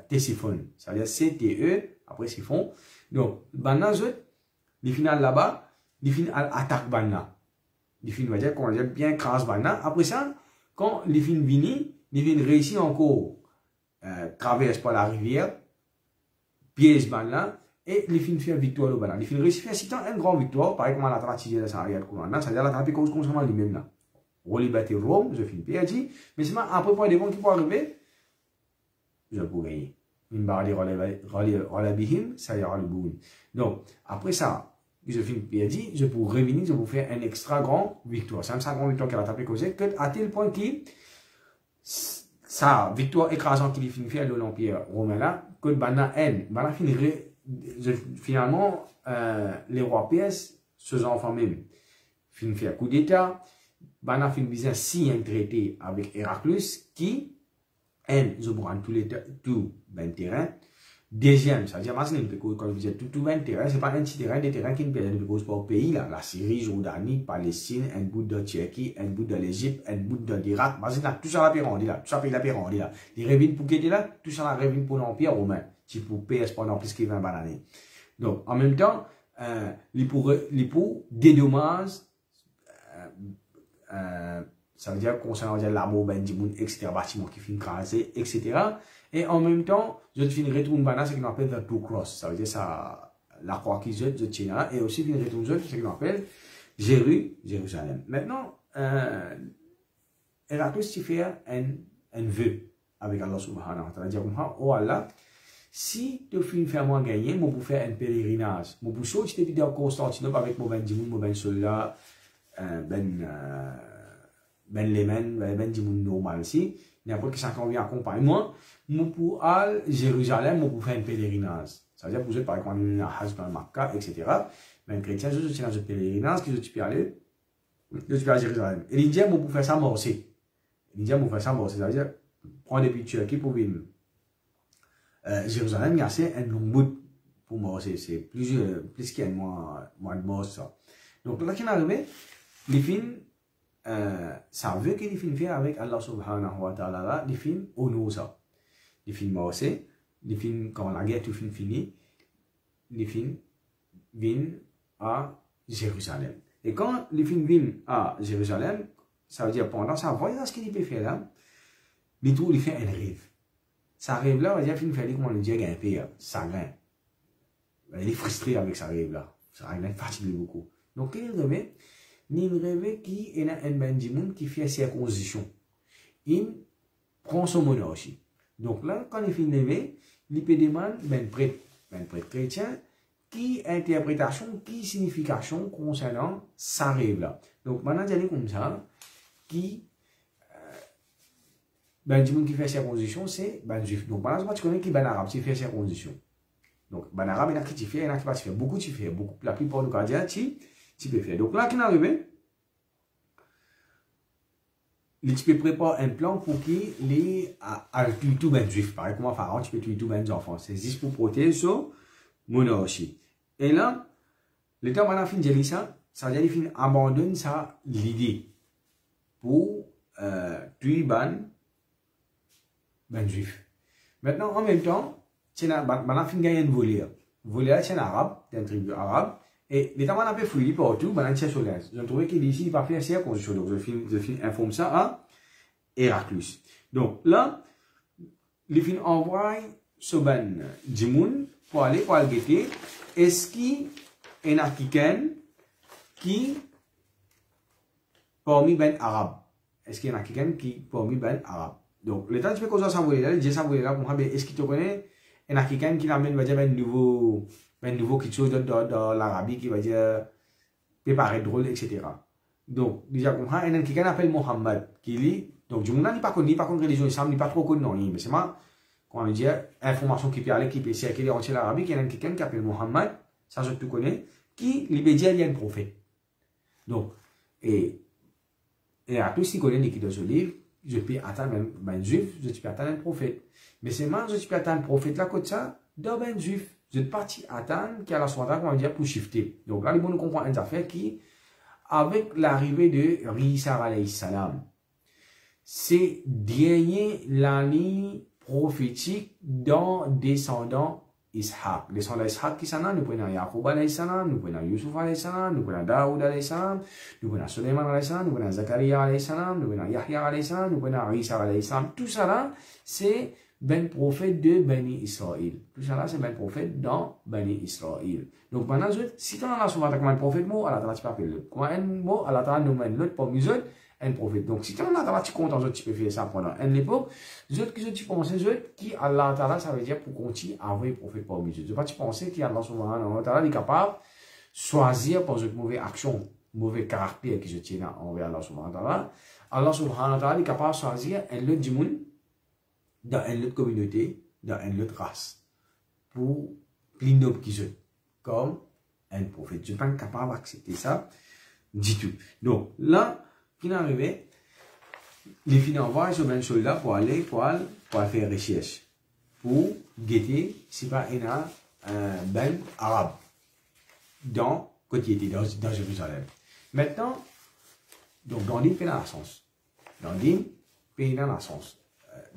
Ctésiphon. C'est-à-dire CTE, après Siphon. Donc, banage, les finales là-bas, les finales attaquent Banna. Les films va dire qu'on va bien crasse Banna. Après ça, quand les films viennent, les films réussissent encore, traversent par la rivière, piège Banna, et les films font victoire au Banna. Les films réussissent à faire une grande victoire, pareil comme la stratégie de la Sarrière de Courant. C'est-à-dire la trappe cause concernant lui-même là. Relibaté Rome, je finis perdu, mais c'est après pour des bons qui peuvent arriver, je peux gagner. Une barre de relabihim, ça ira le bout. Donc, après ça, je finis perdu, je peux revenir, je peux faire un extra grand victoire. C'est un extra grand victoire qu'elle a tapé causé, à tel point que sa victoire écrasante qu'il finit faire de l'Empire romain là, que Banna finalement, les rois PS, ce enfants même, finit faire coup d'état. Banna fin bizarre si un traité avec Héraclius qui je prends tout ben terrain. Deuxième, ça veut dire quand vous dites tout ben terrain, c'est pas un petit terrain, des terrains qui ne perdent pas au pays là, la Syrie, Jordanie, Palestine, un bout de Turquie, un bout de l'Égypte, un bout de l'Irak, tout ça la pérendie là, tout ça la pérendie là. Les revines pour qui étaient là, tout ça la revine pour l'Empire romain, qui pour PS pendant plus que 20 années. Donc en même temps, les pour dédommager ça veut dire concernant l'arbre, ben, etc., bâtiment qui finit crasé, etc. Et en même temps, je finis retourner bana, ce qu'on appelle the two cross. Ça veut dire ça, la croix qui jette, je tiens là, et aussi finis retourner ce qu'on appelle Jérusalem. Maintenant, Héraclius tu fait un vœu avec Allah subhanahu wa ta'ala. Dire comme ça, oh Allah, si tu finis faire moi gagner, moi pour faire un pèlerinage, moi pour sortir de Constantinople avec mon ben soldat, les men du monde normal ici, n'importe qui s'en vient accompagner moi, pour aller à Jérusalem, pour faire un pèlerinage. Ça veut dire pour eux, par exemple, on a un Hajj dans Makkah, etc. Mais un chrétien, je suis dans un pèlerinage, que je peux aller à Jérusalem. Et l'Indien, pour faire ça, moi aussi. L'Indien, pour faire ça, moi aussi. Ça veut dire, prendre des pictures qui pour venir. Jérusalem, il y a assez un long bout pour moi aussi. C'est plus qu'un mois de mort, ça. Donc, là, qui est arrivé, les films, ça veut que les films font avec Allah subhanahu wa ta'ala, les films honorent ça. Les films aussi, les films quand la guerre tout film fini, les films viennent à Jérusalem. Et quand les films viennent à Jérusalem, ça veut dire pendant ça, voyage qu'il peut faire là, les tout, il fait un rêve. Ça rêve là, on va dire, film fait comment le Dieu a un peu sangrin. Il est frustré avec sa rêve là. Ça rêve fatigué beaucoup. Donc, il rêve. Il rêve qui est un benjamin qui fait circoncision. Il prend son monarchie. Donc là, quand il finit de rêver, il peut demander ben prêtre chrétien, qui interprétation, qui signification concernant sa rêve là. Donc maintenant, il y a comme ça, qui benjamin qui fait circoncision, c'est ben juif. Donc maintenant, tu connais qui ben arabe qui fait circoncision. Donc ben arabe, il y en a qui fait, il y en a qui pas fait. Beaucoup tu fais, beaucoup, la plupart du cas, tu peux faire. Donc là, qui est arrivé, tu peux préparer un plan pour qu'il tuer tout ben juif. Par exemple, Pharaon, tu peux tuer tout ben enfants. C'est juste pour protéger son monarchie. Et là, le temps où on a fini de dire ça, ça veut dire qu'il abandonne ça, l'idée pour tuer ben juif. Maintenant, en même temps, c'est un fin gagné une volée. Volée, c'est un arabe, c'est une tribu arabe. Et l'État m'a fait fouiller partout, ben c'est sur l'aise. Je trouvais qu'il ici, il pas fait assez à construction. Donc, je informe ça à Héraclus. Donc, là, les films envoient ce ben Djimoun pour aller guetter. Est-ce qu'il y a un quelqu'un qui, parmi ben arabe, est-ce qu'il y a quelqu'un qui, parmi ben arabe? Donc, l'État fait cause de ça, il dit ça, est-ce qu'il te connaît? Il y a quelqu'un qui l'amène, va dire, un nouveau quelque chose dans l'Arabie qui va dire, préparer drôle, etc. Donc, déjà, il y a quelqu'un qui appelle Mohammed, qui lit, donc, du monde n'est pas connu, par contre, religion islam n'est pas trop connu, non, mais c'est moi, quand on dit, information qui peut aller, qui peut circuler en l'Arabie, qu'il y a quelqu'un qui appelle Mohammed, ça, je te connais, qui, l'immédiat, il y a un prophète. Donc, et à tous, qui connaissent l'équipe de ce livre, je peux attendre un juif, je peux attendre un prophète. Mais c'est moi, je peux attendre un prophète là, comme ça, dans un juif. Je suis parti attendre qu'il y a la soirée, on va dire, pour shifter. Donc là, il faut nous comprendre une affaire qui, avec l'arrivée de Isa alayhi salam, c'est dernier l'année prophétique dans descendants Ishaq. Descendants Ishaq qui sont là, nous prenons Yaqub alayhi salam, nous prenons Yusuf alayhi salam, nous prenons Daoud alayhi salam, nous prenons Suleiman alayhi salam, nous prenons Zakaria alayhi salam, nous prenons Yahya alayhi salam, nous prenons Isa alayhi salam. Tout ça là, c'est ben prophète de Bani Israël. Tout ça là, c'est ben prophète dans Bani Israël. Donc maintenant, si tu as la souvent comme un prophète, mot, Allah tu peux appeler l'autre. Quand un mot, Allah nous mène l'autre pour mieux un prophète. Donc si tu as là, tu comptes, tu peux faire ça pendant une époque. Tu penses qui Allah Ta'ala, ça veut dire pour continuer à avoir un prophète pour mieux. Tu penses qu'Allah Subhanahu wa Ta'ala est capable de choisir pour une mauvaise action, mauvais caractère qui se tient envers Allah Subhanahu wa Ta'ala. Allah Subhanahu wa Ta'ala est capable de choisir un autre du monde dans une autre communauté, dans une autre race, pour plus noble qui sont, comme un prophète. Je ne suis pas capable d'accepter ça du tout. Donc, là, qui est arrivé, les filles envoient sur un soldat pour aller faire recherche, pour guetter si pas un ben arabe, dans côté dans Jérusalem. Maintenant, donc, dans l'île, il y a la sens. Dans l'île, il y a la sens.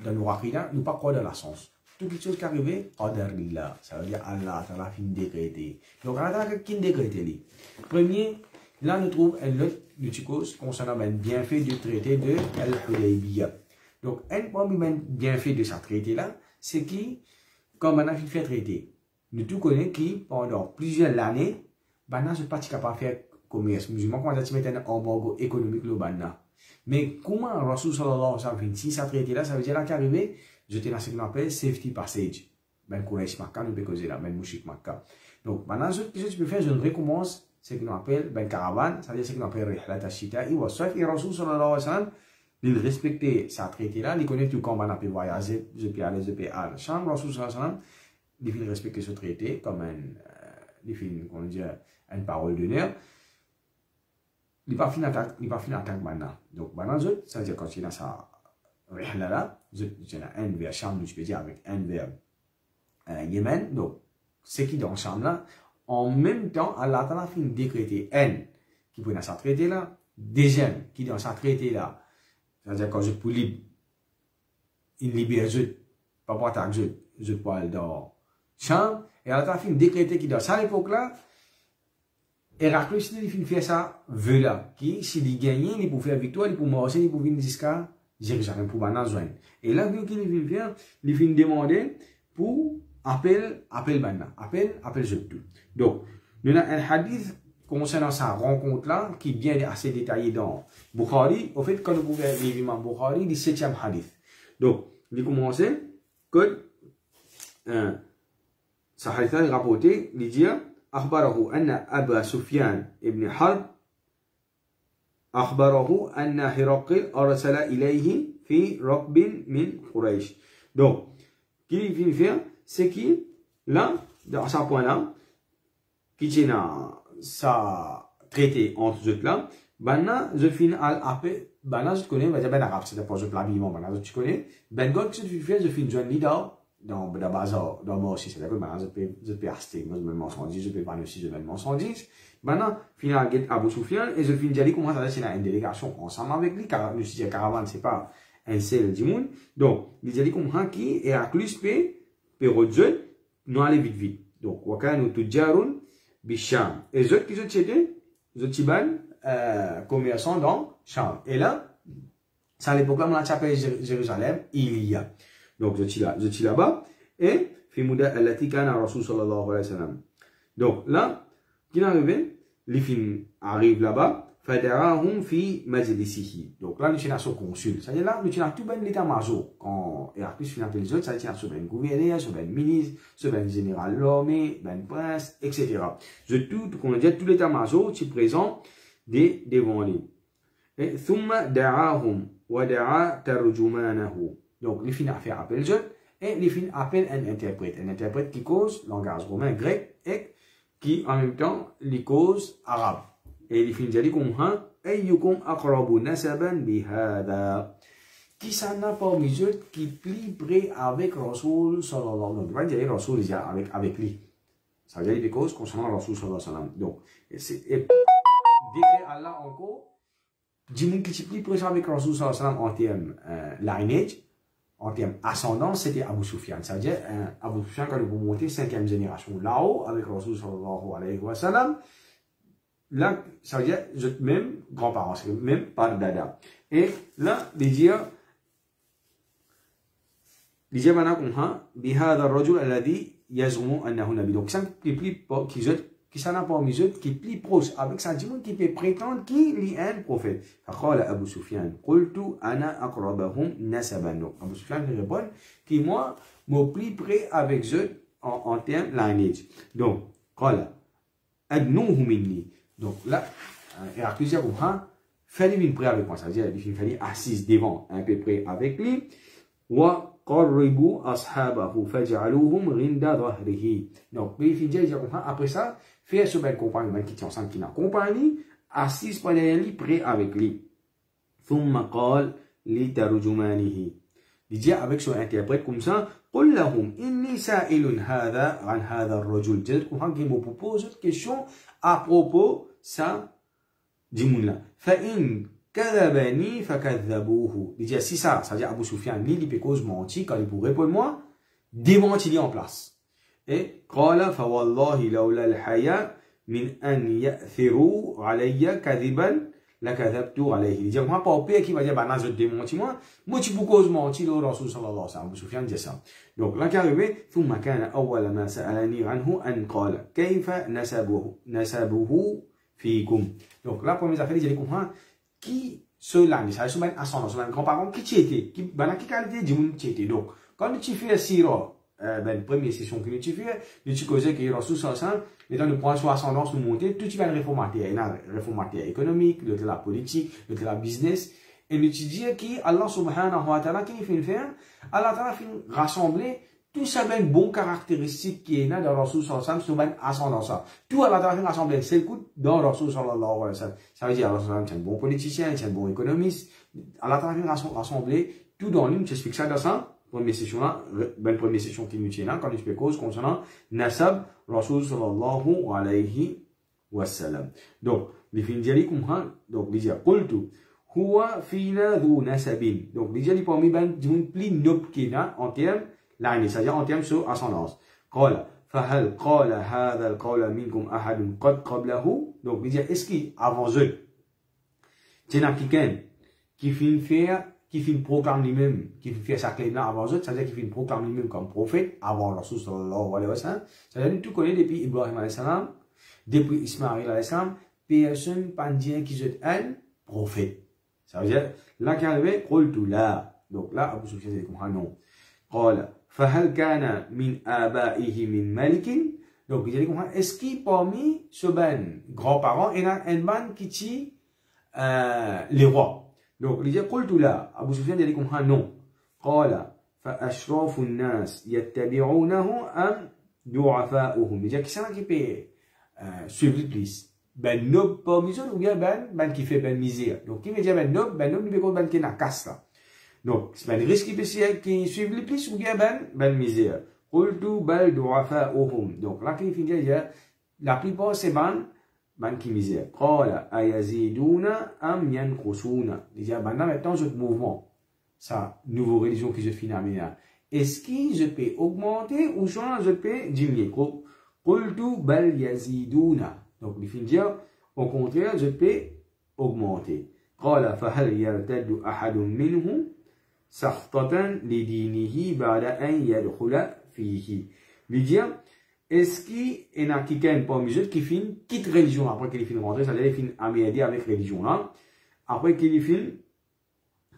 Dans le Rakida, nous ne pas croire dans la sens. Tout quelque chose qui arrive, Qadarillah, ça veut dire Allah, ça va fin décréter. Donc, Allah a qui décrété. Premier, là, nous trouvons un autre cause concernant le bienfait du traité de Al-Hudaybiyah. Donc, un premier bienfait de ce traité-là, c'est qui, comme on a fait traité, nous tous connaissons qui, pendant plusieurs années, maintenant, je ne suis pas capable de faire commerce musulman, comment ça mettre un embargo économique le banna. Mais comment Rasul sallallahu alayhi wa sallam, si ça traité là, ça veut dire là qu'arrivé, j'étais dans ce qu'on appelle safety passage. Ben Quraysh Makkah, nous peut causer là, ben Mouchik Makkah. Donc maintenant, ce que tu peux faire, je recommence ce qu'on appelle ben caravane, c'est-à-dire ce qu'on appelle Rihlat al-Shita'i wa Sayf. Et Rasul sallallahu alayhi wa sallam, il respectait ça traité là, il connaît tout comment on peut voyager, je peux aller, je peux aller. Cham Rasul sallallahu alayhi wa sallam, il respecter ce traité comme comment dire, une parole d'honneur. Il n'est pas fini d'attaque maintenant. Donc, maintenant, ça veut dire quand il y a ça, là, il y a un vers Cham, je peux dire, avec un vers Yémen. Donc, ce qui est dans Cham là, en même temps, Allah a fini de décréter un qui peut dans sa traité là, deuxième qui dans sa traité là, c'est-à-dire quand je peux libre, il libère pas pour attaquer je peux aller dans Cham, et Allah a fini de décréter qui dans cette époque là, Héraclus, il fait ça, là, qui, s'il gagne, il peut faire victoire, il peut marcher, il peut venir jusqu'à Jérusalem pour m'en joindre. Et là, qu'il il faire, il fait demander pour appel je tout. Donc, nous avons un hadith concernant sa rencontre-là, qui vient assez détaillé dans Bukhari. Au fait, quand vous pouvez lire l'imam Bukhari, le 7e hadith. Donc, il commence que, sa hadith est rapporté, il dit, أخبره أن أبا سفيان بن حرب أخبره أن هرقل أرسل إليه في ركب من قريش. Donc, ce qu'il vient faire, c'est qu'il, là, dans ce point-là, qui tient sa traité entre eux là, maintenant, je finis à l'appeler, maintenant, je connais, on va dire ben arabe, c'est d'abord je l'habillement, maintenant, tu connais, ben God, ce que tu fais, je finis joindre dans dans le bazar, dans le marché, c'est-à-dire que maintenant, je peux acheter, moi, je me marchandise, je peux vendre aussi, je me marchandise. Maintenant, finalement, Abu Sufyan, et je finis de dire comment ça c'est une délégation ensemble avec lui, car nous, si caravane, c'est pas un seul du monde. Donc, il dit comment qui, et à plus, peut redire, nous aller vite, vite. Donc, wakanu tujarun, bisham. Et les autres qui sont chétés, les autres tiban, commerçants dans Cham. Et là, c'est à l'époque là, dans la chapelle Jérusalem, il y a. Donc, je suis là-bas. Et, Fimouda al-Lati kana Rasul sallallahu alayhi wa sallam. Donc, là, qui est arrivé, les films arrivent là-bas, fadarahum fi majlisihi. Donc, là, nous sommes son consul. C'est-à-dire là, nous sommes tout ben l'état-major. Quand Héraclius finit appeler les autres, ça tient sur ben gouverneur, sur ben ministre, sur ben général de l'armée, ben prince, etc. Qu'on a dit, tout l'état-major, qui est présent devant lui. Et, thumma da'ahum, wa da'a tarjumanahu. Donc, les fins faire appel les autres, et les fins appellent un interprète qui cause langage romain, grec, et qui, en même temps, les cause arabe. Et les fins dire comme un, ayyukum aqrabu nasaban bihada. Qui s'en a parmi eux qui plie près avec Rasoul sallallahu alayhi wa sallam. On va dire Rasoul avec lui. Ça veut dire des causes concernant Rasoul sallallahu alayhi wa sallam. Donc, et décret Allah encore, dis-moi qui plie près avec Rasoul sallallahu alayhi wa sallam en termes lineage, en termes ascendance, c'était Abu Sufyan. Ça veut dire, Abu Sufyan, quand vous montez 5e génération là-haut, avec Rasoul sallallahu alayhi wa sallam, là, ça veut dire, même grands-parents, c'est même pas de dada. Et là, les dire maintenant qu'on a, bihada rajul alladhi yazmu annahu nabi. Donc, ça qui s'en a parmi eux, qui plie proche avec ça, qui peut prétendre qu'il est un prophète. Faqala Abu Sufyan, qultu ana aqrabahum nasaban. Donc, Abu Sufyan répond, qui moi, me plie près avec eux en termes lineage. Donc, qala, adnuhu minni. Donc, là, Héraclius comprend, fallait une près avec moi. Ça veut dire, il fallait assise devant, un peu près avec lui. Wa qarribu ashabahu faj'aluhum rinda dhahrihi. Donc, il dit, après ça, faire ce bel compagnon qui tient ensemble, qui n'a compagnie, assise près de lui, près avec lui. Thumma qal li tarjumanihi. Il dit avec son interprète comme ça, قل لهم إني سائل هذا عن هذا الرجل. Je comprends qu'il me propose une question à propos ça du monde là. فإن كذبني فكذبوه. Il dit si ça veut dire Abu Sufyan, lui, il peut cause mentir quand il pourrait répondre moi, démentir en place. Et قال فوالله لولا الحياء من أن يأثروا علي كذبا لكذبت عليه. Il dit moi pas au pire qui va dire bah non je démentis moi tu peux cause mentir le Rasul sallallahu alayhi wa sallam. Abu Sufyan dit ça. Donc là qui arrivé ثم كان أول ما سألني عنه أن قال كيف نسبه فيكم. Donc la première affaire il dit comprendre qui cela ça c'est un ascendant c'est un grand-parent qui était qui qualité du monde qui était. Donc quand tu fais sira ben première session que tu fais tu causais que Rasul sallallahu alayhi wa sallam les temps de prendre son ascendance nous monter tout tu vas le réformateur il y a réformateur économique le de la politique le de la business et nous tu dis qui Allah subhanahu wa ta'ala qui fait faire Allah ta'ala fait rassembler tout ça ben bon caractéristique qui est là dans Rasul sallallahu alayhi wa sallam sur ben ascendance ça tout Allah ta'ala fait rassembler c'est coup dans Rasul sallallahu alayhi wa sallam. Ça veut dire Allah sallallahu c'est un bon politicien c'est un bon économiste. Allah ta'ala fait rassembler tout dans lui. J'explique ça dans ça première session là, ben première session qui nous tient là, quand il se cause concernant Nasab, Rasul sallallahu alayhi wa sallam. Donc, les films d'Yali comprennent, donc, les dire, Qultu, huwa fina dhu nasabin. Donc, les Yali parmi ben, d'une plus noble qui là, en termes, l'année, c'est-à-dire en termes sur ascendance. Qala, fahal qala hadha al-qawla minkum ahadun qad qablahu. Donc, les dire, est-ce qu'avant eux, il y a quelqu'un qui finit faire qui fait une proclame lui-même, qui fait sa clé là avant eux, c'est-à-dire qui fait une proclame lui-même comme prophète avant Rasul sallallahu alayhi wa sallam. C'est-à-dire nous tout connaissons depuis Ibrahim alayhi salam, depuis Ismaïl alayhi salam, personne pas dire qu'ils sont un prophète. Ça veut dire, là qui arrive, qultu la. Donc là, Abu Sufyan dit comme non. Qala, fahal kana min abaihi min malikin. Donc il dit comme est-ce qu'il parmi ce ben grands-parents, il y a un ban qui tue les rois. Donc, il dit, قلت لا. Abu Sufyan dit comme non. قال فأشراف الناس يتبعونه أم ضعفاؤهم. Il dit, qui c'est qui peut suivre plus? Ben noble parmi eux ou bien ben qui fait ben misère. Donc, qui veut dire ben noble, il veut dire ben qui est dans la casse là. Donc, c'est un risque qui suit le plus ou bien ben misère. Qultu bal du'afa'uhum. Donc, là, qui finit, la plupart, c'est ban qui misère. Qala ayaziduna am yanqusuna. Déjà, maintenant, ce mouvement, ça, nouveau religion qui je finis à mener. Est-ce que je peux augmenter ou je peux diminuer? Qultu bal yaziduna. Donc, il finit dire, au contraire, je peux augmenter. Qala fahal yartaddu ahadun minhum sahtatan lidinihi ba'da an yadkhula fihi. Il dit, est-ce qu'il y en a quelqu'un parmi eux qui quitte religion après qu'il finit rentrer, c'est-à-dire qu'il finit amélioré avec religion là, après qu'il finit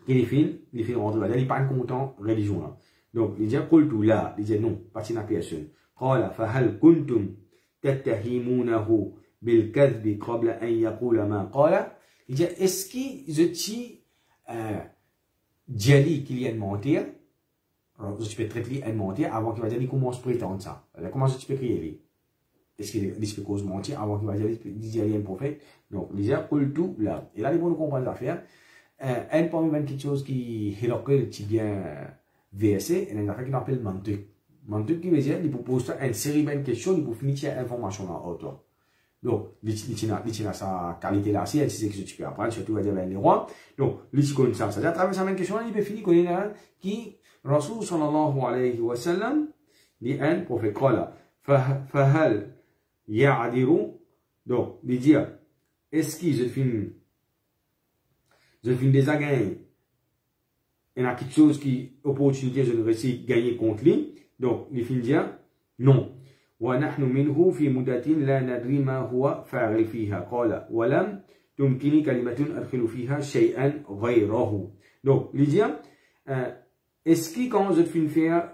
rentrer, c'est-à-dire qu'il n'est pas content religion là. Donc, il dit, qultu la, il dit non, pas de personne. Qala fahal kuntum tattahimunahu bil kadhbi qabla an yaqula ma qala. Il dit, est-ce que je dis Djali qu'il y a une mentir, je peux traiter une mentir avant qu'il va dire qu'il commence à prétendre ça. Comment tu peux crier lui? Est-ce qu'il peut cause mentir avant qu'il va dire qu'il y a un prophète? Donc, il dit, tout là. Et là, il faut nous comprendre l'affaire. Un parmi quelque chose qui est local, qui bien versé, il y a une affaire qu'on appelle mantuk. Mantuk qui veut dire, il propose une série de questions, il peut finir l'information dans l'autre. Donc, il a sa qualité là, c'est ce que tu peux apprendre, surtout avec les rois. Donc, il connaît ça. C'est-à-dire, à travers sa même question, il peut finir connaître qui, Rasul sallallahu alayhi wa sallam, dit un prophète, qala, fahal ya'adiru. Donc, il dit, est-ce que je finis déjà gagné? Il y a quelque chose qui, opportunité, je ne réussis à gagner contre lui. Donc, il finit dire, non. ونحن منه في مدة لا ندري ما هو فاعل فيها قال ولم تمكنني كلمة أدخل فيها شيئا غيره. Donc, il dit, est-ce que quand je finis faire,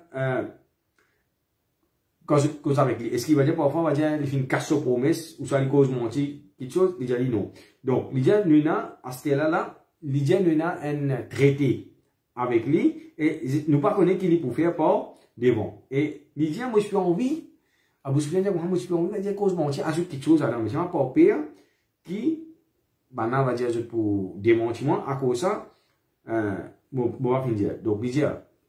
quand je cause avec lui, est-ce qu'il va dire parfois, on va dire, il fait une casse aux promesses, ou soit il cause mentir, quelque chose, il dit non. Donc, il dit, nous a, à ce là, il dit, nous a un traité avec lui, et nous pas connaître qu'il est pour faire par devant. Et il dit, moi, je suis envie, Abu Sufyan dit, Mohamed Sufyan va dire cause mentir, ajoute quelque chose à la mission, pas pire, qui, maintenant, va dire, pour démentir, à cause ça, bon, va finir. Donc, il dit,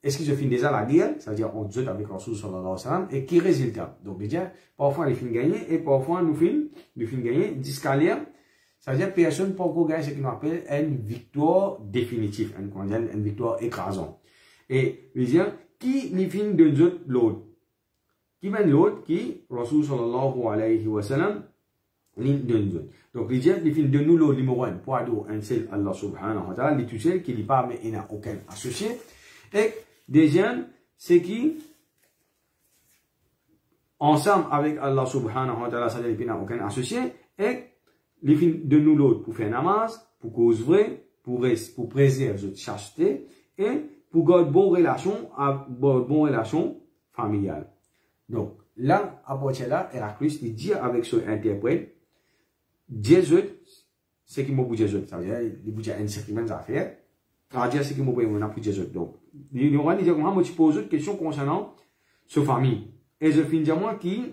est-ce que je finis déjà la guerre, c'est-à-dire, on joue avec Rasul sallallahu alayhi wa sallam, et qui résultat? Donc, il dit, parfois, il finit gagner, et parfois, nous finit gagner, discalier, c'est-à-dire, personne, pour qu'on gagne ce qu'on appelle une victoire définitive, une victoire écrasante. Et, il dit, qui lui finit de nous l'autre? Qui mène l'autre qui, Rasul sallallahu alayhi wa sallam, donc, il dit, il finit de nous l'autre numéro 1, pour ado, un seul Allah subhanahu wa ta'ala, il tout seul, qui n'est pas, mais il n'a aucun associé. Et, deuxième, c'est qui, ensemble avec Allah subhanahu wa ta'ala, c'est-à-dire qu'il n'a aucun associé, et, il finit de nous l'autre pour faire namaz, pour cause vraie, pour préserver notre chasteté, et pour garder bonne relation familiale. Donc, là, à partir de là, Héraclius, il dit avec son interprète, Jésus, c'est qui m'a dit Jésus, ça veut dire, il dit un certain affaire, à dire ce qui m'a dit Jésus. Donc, il y aura dit, moi, je pose une question concernant sa famille. Et je finis dire moi qui,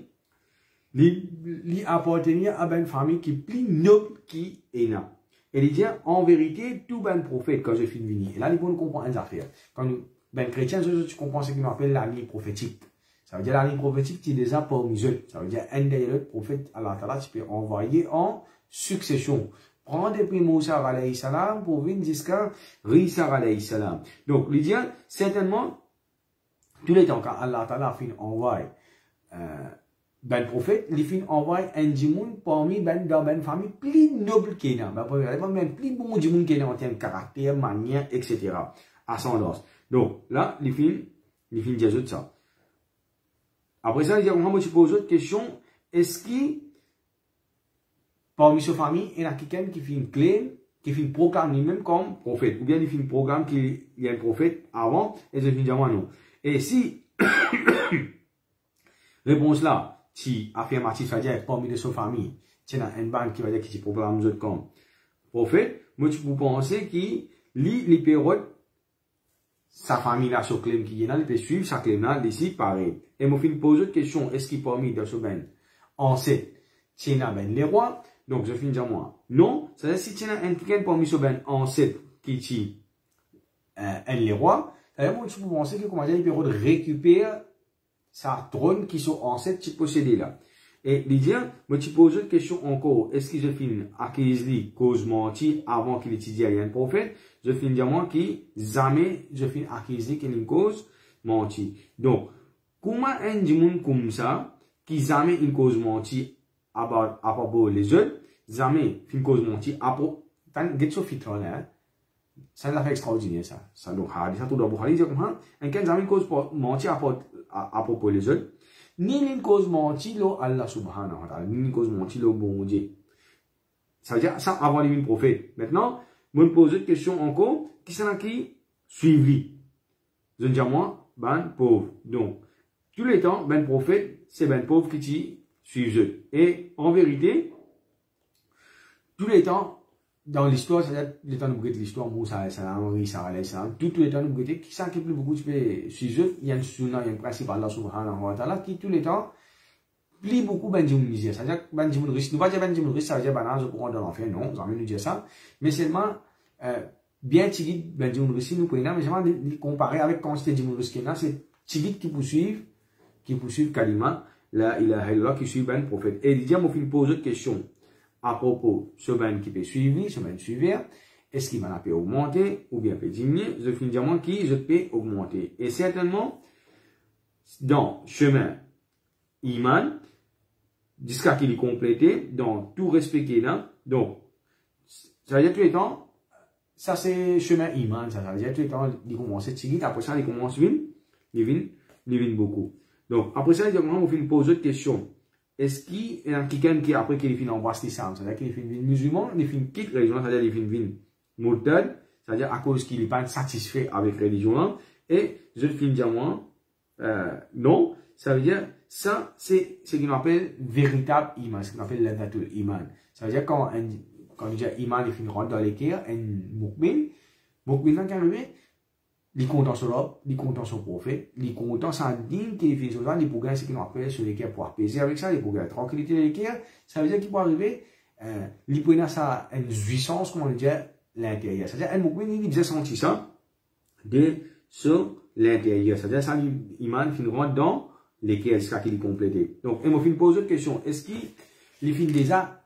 il appartenait à une famille qui est plus noble qui est là. Et il dit, en vérité, tout ben prophète, quand je finis venir. Et là, il faut comprendre une affaire. Quand nous, ben chrétien, tu comprends ce qu'on appelle la ligne prophétique. Ça veut dire la ligne prophétique qui est déjà parmi eux. Ça veut dire un des prophètes, Allah Ta'ala, tu peux envoyer en succession. Prends depuis Moussa alayhi salam pour venir jusqu'à Isa alayhi salam. Donc, il dit, certainement, tous les temps, quand Allah Ta'ala fin envoie ben prophète, il fin envoie un djimoun parmi dans une famille plus noble qu'il y a. Même plus bon djimoun qu'il y a en termes de caractère, manière, etc. Ascendance. Donc, là, il fin dire tout ça. Après ça, il dit, moi, je pose autre question. Est-ce que, parmi sa famille, il y a quelqu'un qui fait une clé, qui fait une proclame lui-même comme prophète? Ou bien il fait une proclame qu'il y a un prophète avant, et je finis dire, moi, non. Et si, réponse là, si affirmatif, c'est-à-dire, parmi de sa famille, il y a une bande qui va dire qu'il proclame autres comme prophète, moi, tu peux penser qu'il lit les périodes, sa famille là, sur claim qui est là, il peut suivre sa claim là, d'ici, pareil. Et moi, je pose autre question, est-ce qu'il parmi de ce ben, ancêtre, il y a ben les rois? Donc, je finis dire moi, non, c'est-à-dire, si il y a un quelqu'un parmi ce ben, ancêtre, qui est les rois. D'ailleurs, moi, tu peux penser que, comment dire, il peut récupérer sa trône qui sont ancêtres qui possédaient là. Et Lydia, moi, tu poses une question encore. Est-ce que je finis acquis cause menti avant qu'il étudie un prophète? Je finis dire moi qui jamais je finis acquis qu'il une cause menti. Donc, comment un monde comme ça, qui jamais une cause menti à propos les autres, jamais une cause menti à propos, get so fit là, c'est une affaire extraordinaire ça. Ça donc, ça tout d'abord, il dit comment, un qui jamais une cause menti à propos les autres, ni une cause menti lo Allah subhanahu wa ta'ala, ni une cause menti lo bon Dieu. Ça veut dire ça avant les prophètes. Maintenant, je me pose une question encore, qui c'est qui suivi? Je dis moi, ben pauvre. Donc, tous les temps, ben prophète, c'est ben pauvre qui suivent eux. Et en vérité, tous les temps, dans l'histoire, c'est-à-dire les temps de l'histoire, Moussa, Henri, Sarah, tous les temps de qui ça qui plus beaucoup de suivre eux, il y a une sunna, il y a un principe Allah subhanahu wa ta'ala qui tous les temps plie beaucoup ben misère. C'est-à-dire ben risque, nous pas dire ben risque, ça veut dire ben je pourrais dans l'enfer, non, ça veut nous dire ça. Mais seulement, bien tigit ben risque, nous prenons, mais seulement comparer avec quand c'était risque là, c'est tigit qui poursuivent Kalima, là, il a illallah qui suit ben prophète. Et il dit, moi, il pose une question à propos de ce ben qui peut suivre, ce ben suivre, est-ce qu'il va peut augmenter ou bien peut diminuer? Je finis dire moi qui je peux augmenter. Et certainement, dans chemin Iman, jusqu'à qu'il est complété, dans tout respecté là, donc, ça veut dire tous les temps, ça c'est chemin Iman, ça veut dire tous les temps, il commence tigit, après ça, il commence il vient beaucoup. Donc, après ça, on fait une pose de question. Est-ce qu'il y a quelqu'un qui, après qu'il finit en l'islam, c'est-à-dire qu'il finit musulman, il finit quitte la religion, c'est-à-dire qu'il finit murtad, c'est-à-dire à cause qu'il n'est pas satisfait avec la religion, et je finis dire moi, non, ça veut dire, ça, c'est ce qu'on appelle véritable iman, ce qu'on appelle l'adatul iman. Ça veut dire quand on dit iman, il finit rentre dans l'équerre, un mukmin, quand même, il est content sur l'homme, il est content sur le prophète, il est content sans digne qu'il fait sur ça, il peut gagner ce qu'il appelle sur l'équerre pour apaiser avec ça, il peut gagner tranquillité de l'équerre, ça veut dire qu'il peut arriver, il peut avoir ça, une jouissance, comme on dit, l'intérieur. C'est-à-dire, un mukmin, il devait sentir ça, sur l'intérieur. C'est-à-dire, ça, l'iman finit rentre dans l'équerre jusqu'à qu'il est complété. Donc, il m'a fait poser une question. Est-ce qu'il finit déjà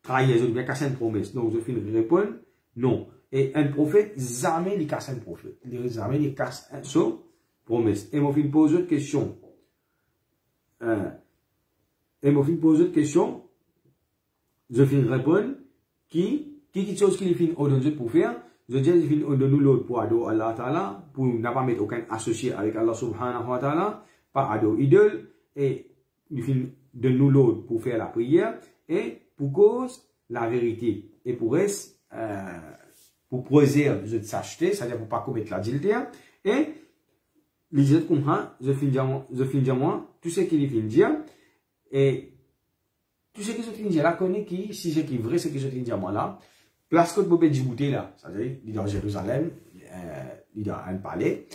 trahi les autres, bien casser une promesse? Donc, je finis de répondre, non. Et un prophète, jamais il casse un prophète. Jamais il casse un son promesse. Et moi, je pose une question. Je finis de répondre. Qui chose qu'il finit au donner pour faire? Je dis, il finit au donner l'autre pour adorer Allah Ta'ala, pour ne pas mettre aucun associé avec Allah Subhanahu wa Ta'ala, pas adorer idole, et il finit de nous l'autre pour faire la prière, et pour cause la vérité. Et pour reste, pour préserver de s'acheter, c'est-à-dire pour pas commettre l'adultère, et les autres comprennent, je finis dire moi, tout ce qu'il finit dire, et tout ce que je finis dire là, connaît qui, si c'est qui vrai, c'est que je finis dire moi là, place que vous pouvez Djibouti là, c'est-à-dire, il est dans Jérusalem, il est dans un palais,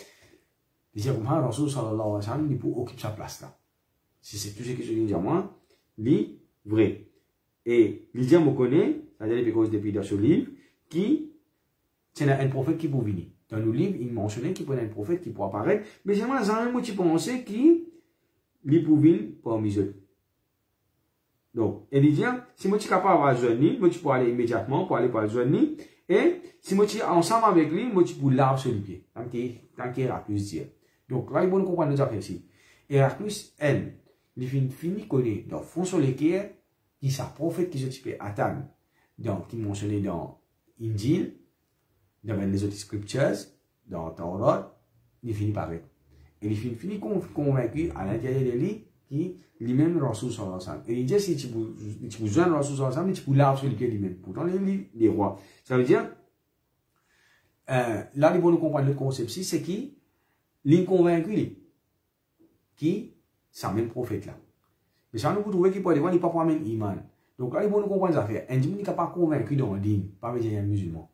il dit comment Rasoul sallallahu alayhi wa sallam, il peut occuper sa place là. Si c'est tout ce que je finis dire moi, il est vrai. Et il dit, me connaît, c'est-à-dire, il peut depuis dans ce livre, qui, c'est un prophète qui peut venir. Dans le livre, il mentionnait qu'il peut un prophète qui peut apparaître, mais j'aimerais jamais moi, tu penses qu'il peut venir parmi eux. Donc, il dit, si moi, tu es capable de joindre, moi, tu peux aller immédiatement pour aller par le joindre, et si moi, tu es ensemble avec lui, moi, tu peux laver sur les pieds. Tant qu'il Héraclus dit. Donc, là, il faut comprendre les affaires ici. Héraclus, elle, il finit connaître, donc, fond sur les pieds, qui sa prophète qui se type Atan, donc, qui mentionné dans Injil, dans les autres scriptures, dans Torah, il finit par être. Et il finit convaincu à l'intérieur de lui qui lui-même Rasoul sallallahu alayhi wa sallam. Et il dit si tu peux joindre Rasoul sallallahu alayhi wa sallam, tu peux laver sur les pieds lui-même. Pourtant, les rois. Ça veut dire, là, il faut nous comprendre le concept ici, c'est qui l'est convaincu, qui, c'est le même prophète là. Mais ça, nous trouvons qu'il peut aller voir, il n'est pas pour même iman. Donc là, il faut nous comprendre ça fait. Un dimanche n'est pas convaincu dans le din, pas avec un musulman.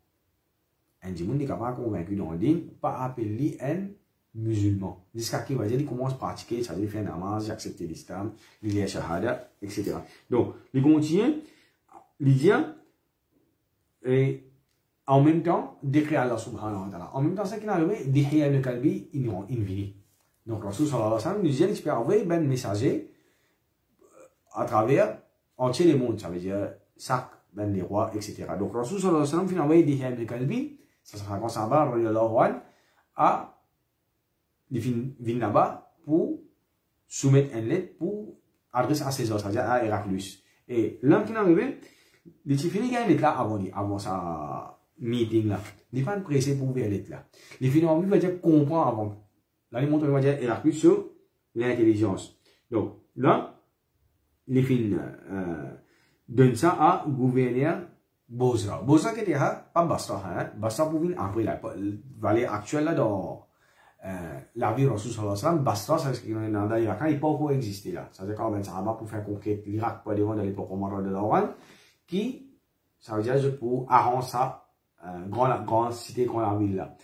Un dimanche n'est pas convaincu dans le din, pas appelé un musulman. Jusqu'à qu'il va dire, il commence à pratiquer, ça veut dire faire un namaz, accepter l'islam, il y a shahada, etc. Donc, il continue, il dit, et en même temps, décret Allah subhanahu wa ta'ala. En même temps, ça qui arrive, Dihya le Kalbi, il vit. Donc, Rasul sallallahu alayhi wa sallam nous dit qu'il peut envoyer ben messager à travers entier le monde. Ça veut dire, sac, ben les rois, etc. Donc, Rasul sallallahu alayhi wa sallam, il a envoyé Dihya le Kalbi, ça sera quand ça va, à les vignes là-bas pour soumettre une lettre pour adresser à César, c'est-à-dire à Héraclius. Et l'homme qui est arrivé, il finit une lettre là avant sa meeting là. Il n'est pas pressé pour ouvrir la lettre là. Il finit en va dire comprendre avant. Là, il montre, il va dire Héraclius sur l'intelligence. Donc, là, il finit donne ça à gouverneur Bosra. Bosra qui était là, pas Basra, hein. Basra pour venir après la vallée actuelle là dans la ville Rasul sallallahu alayhi wa sallam, Basra, c'est ce qui est dans l'Irak, il n'a pas encore existé là. Ça veut dire quand Ben Sahaba pour faire conquête l'Irak, pas devant dans l'époque Omar de l'Oran, qui, ça veut dire pour arranger ça, grande cité, grande ville là.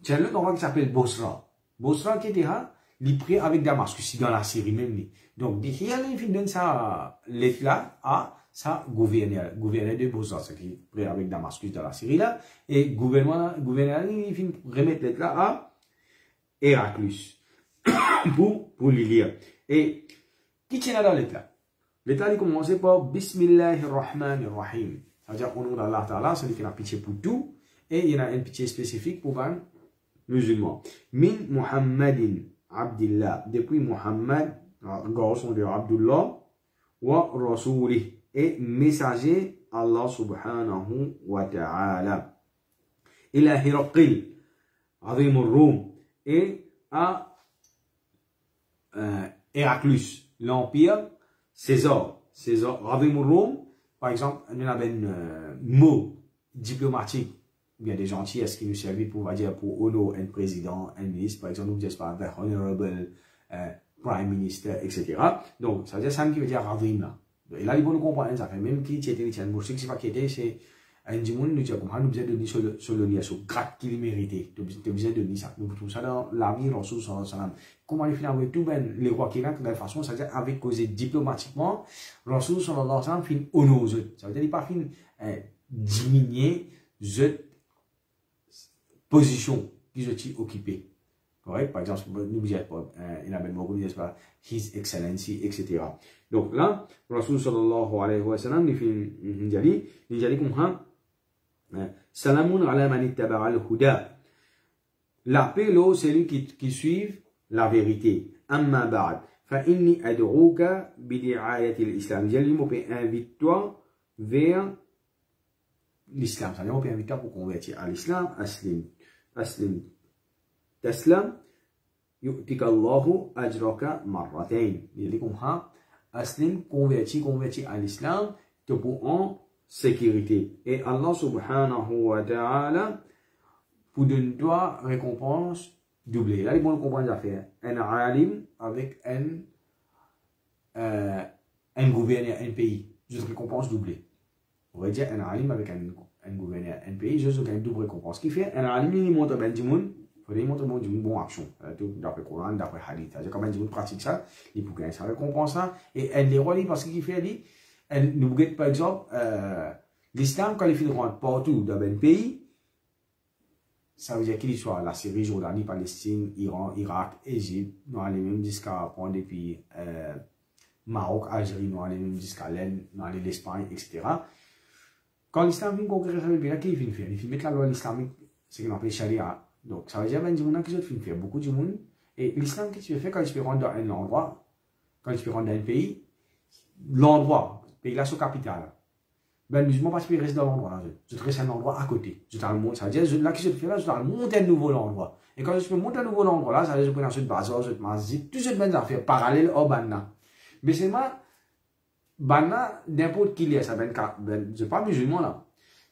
C'est un autre endroit qui s'appelle Bosra. Bosra qui était là, il pris avec Damascus, dans la Syrie même. Donc, il y a une donne ça, lettre là, à sa gouverneur de Bosra, ce qui est pris avec Damascus dans la Syrie là, et gouverneur, il finit remettre lettre là à Héraclius pour les lire. Et qui tient dans l'état? L'état il commence par Bismillahirrahmanirrahim. C'est-à-dire au nom d'Allah Ta'ala, celui qui a pitié pour tout, et il y a une pitié spécifique pour les musulmans. Min Muhammadin Abdillah, depuis Muhammad, garçon de Abdullah, wa Rasulih, et messager Allah subhanahu wa ta'ala. Ila Hiraqil, Azim al-Rum, et à Héraclius, l'empire César, Radim Rome, par exemple, on a un mot diplomatique, bien des gentillesses qui nous servent pour, on va dire, pour honorer un président, un ministre, par exemple, nous disons pas the honorable prime minister, etc. Donc, ça veut dire ça qui veut dire Radim là. Et là, il faut nous comprendre ça, même qui était une boutique, c'est pas qui était, c'est un dimanche, nous disons comment nous besoin de donner sur le lien, sur le grade qu'il méritait. Nous besoin de donner ça. Nous trouvons ça dans la vie, Rasul sallallahu alayhi wa sallam. Comment il finit avec tout, ben, les rois qui rentrent de la façon, c'est-à-dire avec causé diplomatiquement, Rasul sallallahu alayhi wa sallam finit honor aux autres. Ça veut dire qu'il pas finit diminuer cette position qu'ils ont occupée. Correct? Par exemple, nous disons pas, il a même beaucoup de pas, His Excellency, etc. Donc là, Rasul sallallahu alayhi wa sallam, il dit comme Salamun ala man ittaba'a al-huda. La paix, c'est lui qui suit la vérité. Amma ba'd. Fa inni ad'uka bidi'ayati al-islam. J'allais invite-toi vers l'islam. Ça veut dire, invite-toi pour convertir à l'islam. Aslim. Taslam. Yu'tika Allahu ajraka marratayn. Il dit comme ça. Aslim, converti à l'islam. Te pour en sécurité. Et Allah subhanahu wa ta'ala pour donner toi récompense doublée. Là, il faut comprendre les affaires. Un alim avec un gouverneur, un pays. Juste récompense doublée. On va dire un alim avec un gouverneur, un pays, juste une double récompense. Ce qui fait, un alim, il montre ben du monde, il montre ben du monde bonne action. D'après Coran, d'après Hadith. C'est-à-dire, quand ben du monde pratique ça, il faut gagner sa récompense ça. Et un des rois, parce qu'il fait, dit, nous regardons par exemple, l'islam, quand il fait rentrer partout dans un pays, ça veut dire qu'il soit la Syrie, Jordanie, Palestine, Iran, Irak, Égypte, nous allons même jusqu'à prendre depuis Maroc, Algérie, nous allons même jusqu'à l'Inde, nous allons l'Espagne, etc. Quand l'islam vient conquérir ce pays-là, qu'est-ce qu'il fait? Il fait mettre la loi islamique, ce qu'on appelle Sharia. Donc, ça veut dire qu'il y a des gens qui ont fait beaucoup de monde. Et l'islam, qu'est-ce que tu fais quand tu peux rentrer dans un endroit, quand tu peux rentrer dans un pays, l'endroit, pays là, c'est capital. Ben, musulman, parce qu'il reste dans l'endroit là. Je trace un endroit à côté. Je t'en monte. Ça veut dire, là, qu'est-ce que je fais là? Je t'en monte un nouveau endroit. Et quand je peux monter un nouveau endroit là, ça veut dire, je prends cette bazar, cette masjid, toutes ces bonnes affaires parallèles au banna. Mais c'est moi, banna, n'importe qui est, ça ben, je pas musulman là.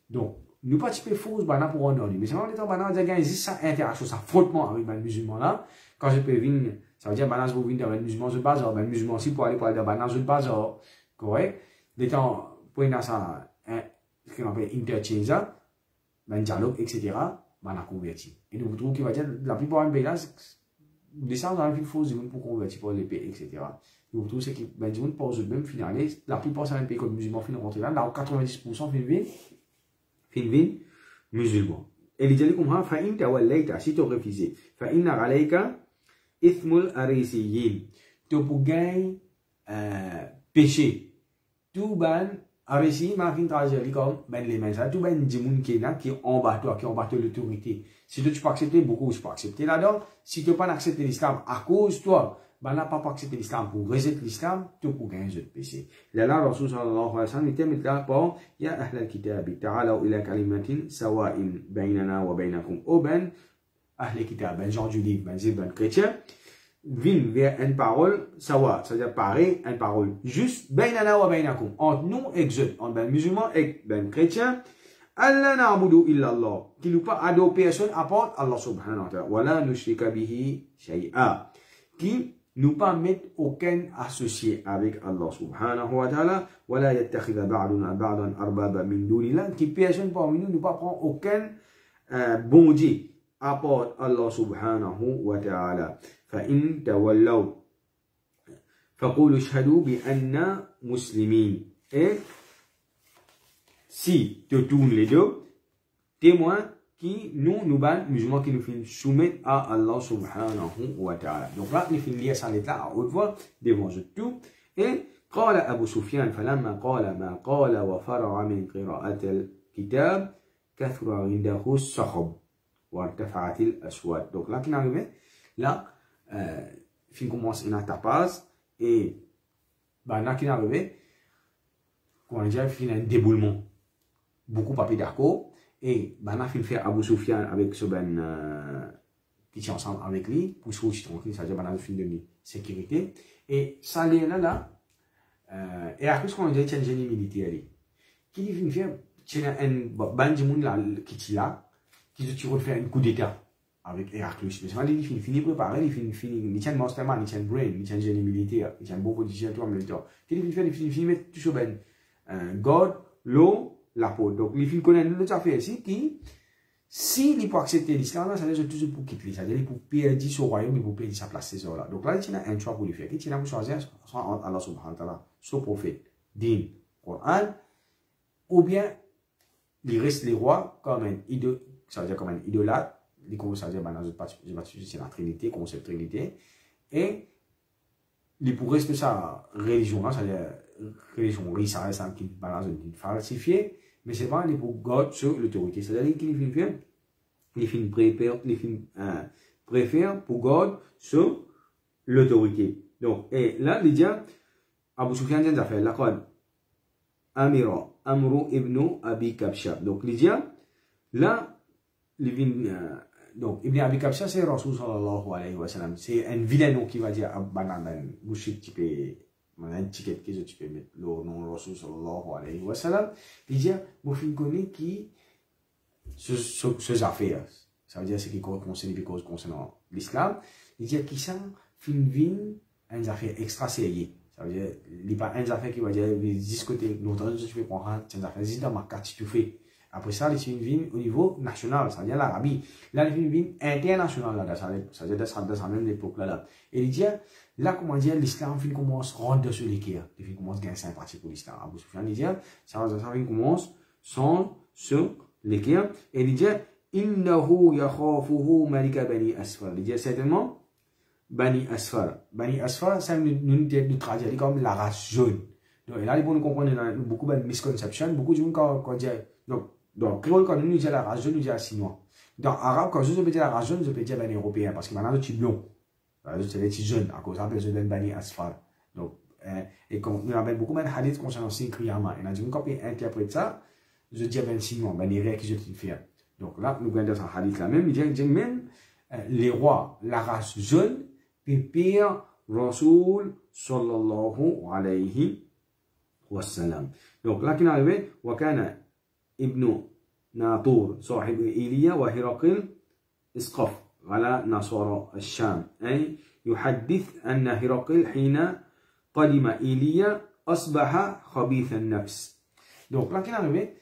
Donc, nous participons faux banna pour en donner. Mais c'est moi, en étant banna, on dit, il existe ça interaction, ça frottement avec ben musulman là. Quand je peux venir, ça veut dire, banna, je peux venir dans ben musulman, je bazar, ben musulman aussi pour aller dans banna, je bazar. Correct? L'étant, pour une ça, ce qu'on appelle interchange, ben dialogue, etc., ben a converti. Et nous trouvons qu'il va dire, la plupart des pays là, des gens ont une fausse pour convertir pour les pays, etc. Nous trouvons que ben du monde pose même finalement, la plupart des pays comme musulmans finissent rentrer là, là 90% finissent, musulmans. Et il dit comme ça, فَإِنْ تَوَلَّيْتَ, si tu refusé, فَإِنَّ عَلَيْكَ إِثْمُ الْأَرِيسِيِّينَ. Tu pour gagner péché. Tout ban arisi ma fin traduire comme ben les mains ça tout ben dimoun qui là qui en bas toi qui en bas l'autorité. Si tu peux accepter beaucoup tu peux accepter là-dedans. Si tu peux pas accepter l'islam à cause toi ben là pas accepter l'islam pour rejeter l'islam tu pour gagner le péché. Là là Rasul sallallahu alayhi wa sallam était mis là pour ya ahl al-kitab ta'alu ila kalimatin sawa'in baynana wa baynakum. Ou ben ahl al-kitab ben genre du livre ben chrétien vin vers une parole sawa, c'est-à-dire pareil, une parole juste, bainana wa bainakum, entre nous et eux, entre ben musulmans et ben chrétiens, Allah na'budu illa Allah, qui nous pas adorer personne à part Allah subhanahu wa ta'ala, wa la nushrika bihi shay'a, qui nous pas mettre aucun associé avec Allah subhanahu wa ta'ala, wa la yattakhidha ba'duna ba'dan arbaba min dunillah, qui personne parmi nous ne pas prendre aucun bon Dieu à part Allah subhanahu wa ta'ala. فإن تولوا فقولوا اشهدوا بأننا مسلمين. Et si tu tournes les deux, témoins qui nous ban musulmans qui nous finissent soumettre à Allah subhanahu wa ta'ala. Donc là, il finit lire ça là à haute voix devant tout. Et قال أبو سفيان فلما قال ما قال وفرغ من قراءة الكتاب كثر عنده الصخب وارتفعت الأصوات. Donc là, qui n'arrive là. Fin commence une tapage et bah là qui est arrivé comment dire fin un déboulement beaucoup papier d'accord et bah là fin faire Abu Sufyan avec ce ben qui tient ensemble avec lui pour se retrouver tranquille ça veut dire bah là fin de sécurité et ça là et après ce qu'on dit c'est un génie militaire qui dit fin faire c'est un bandi monde là qui là qui se tire faire un coup d'état avec Héraclius. Mais il finit préparé, il tient mastermind, il tient brain, il tient génie militaire, il tient beaucoup de choses en même temps. Il finit mettre tout sur ben God, l'eau, la peau. Donc il finit connaître l'autre affaire ici qui, s'il peut accepter l'islam, ça veut dire toujours pour quitter, ça veut dire pour perdre son royaume et pour perdre sa place ces heures-là. Donc là, il y a un choix pour lui faire. Il y a un choix entre Allah subhanahu wa ta'ala, son prophète, din, Coran, ou bien il reste les rois comme un idole, ça veut dire comme un idolâtre. Les commencent à dire, c'est la Trinité, concept Trinité, et il pourrait rester sa religion, c'est-à-dire religion, ça reste un petit balance falsifié, mais c'est pas pour God sur l'autorité. C'est-à-dire qu'il préfère pour God sur l'autorité. Donc, et là, il dit, Abu Sufyan dit, fait la code, Amira, Amru ibn Abi Kabsha. Donc, il dit, là, donc, Ibn Abi Kabsha, c'est Rasul sallallahu alayhi wa sallam. C'est un vilain nom qui va dire, banane, bouchik, tu peux, un ticket que tu peux mettre le nom Rasul sallallahu alayhi wa sallam. Il dit, mon film connaît qui, ces affaires. Ça veut dire, c'est qui concerne les causes concernant l'islam. Il dit, qui sont, film vin, une affaire extra sérieux. Ça veut dire, il n'y a pas une affaire qui va dire, discuter, l'autre, je fais prendre, c'est une affaire, c'est dans ma carte, tu fais. Après ça, les films au niveau national, ça veut dire l'Arabie. Là, les films international, là, ça veut dire dans sa même époque, là. Et il dit, là, comment dire, l'islam, film commence à rentrer sur l'équerre. Les films commencent à gagner sympathie pour l'islam. Abu Sufyan, il dit, ça film commence sans sur l'équerre. Et il dit, innahu yakhafuhu malika bani asfar. Il dit, certainement, bani asfar. Bani asfar, c'est une tête de traduire comme la race jaune. Donc, et là, il faut nous comprendre, beaucoup de misconceptions, beaucoup de gens quand dit, donc, créole, quand nous disons la race jaune, nous disons Sinois. Dans l'arabe, quand je peux dire la race jaune, je peux dire ben européen, parce que maintenant, je suis blond. C'est des petits jeunes, à cause de ça, je donne bani asfar. Donc, et quand nous avons beaucoup de hadiths concernant Sinkriyama, et nous quand on interprète ça, je dis ben Sinois, ben les règles que je te fais. Donc là, nous avons dans un hadith là même, il dit même, les rois, la race jaune, pépère Rasoul, sallallahu alayhi wa sallam. Donc là, qui est arrivé, wakana ابن ناطور صاحب إيليا وهرقل اسقف على نصارى الشام أي يحدث أن هرقل حين قدم إيليا أصبح خبيث النفس. Donc là, qui est arrivé,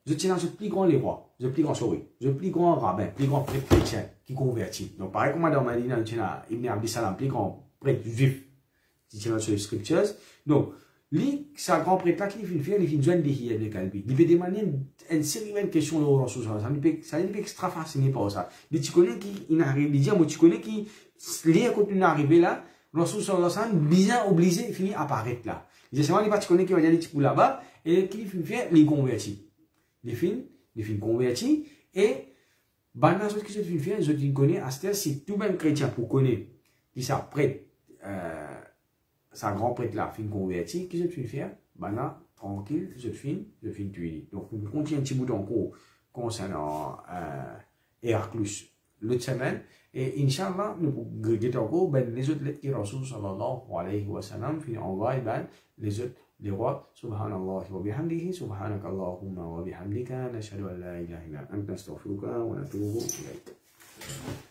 je tiens à ce plus grand les rois, le plus grand souris, le plus grand rabbin, le plus grand prêtre chrétien qui convertit. Donc pareil comme dans Madina, il y a Ibn Abdi Salam, plus grand prêtre juif qui tient sur les scriptures. Donc, Lui, sa grand prêtre là qui fait il fait joindre des de calbi. Il peut demander une série de questions au Rasoul sallallahu alayhi wa sallam. Il peut extra fasciné par ça. Il tu connais qui il arrive, il dit moi tu connais qui les quand il arrivé là, Rasoul sallallahu alayhi wa sallam bien obligé il finit apparaître là. Il dit c'est moi tu connais qui va aller pour là-bas et qui fait les convertis. Les fins convertis et bana ce qui se fait je dis connais à c'est tout même chrétien pour connaître qui ça prêtre sa grand prêtre là, fin converti, qui se fait faire, bana, tranquille, je fin tuer. Donc, on continue un petit bout d'encore concernant Héraclus l'autre semaine, et Inch'Allah, nous pouvons encore, ben, les autres lettres qui Rasoul sallallahu alayhi wa sallam, fin envoie, ben, les autres, les rois, subhanallah wa bihamdihi, subhanak Allahumma wa bihamdika, nashhadu an la ilaha illa anta astaghfiruka wa natubu ilayk.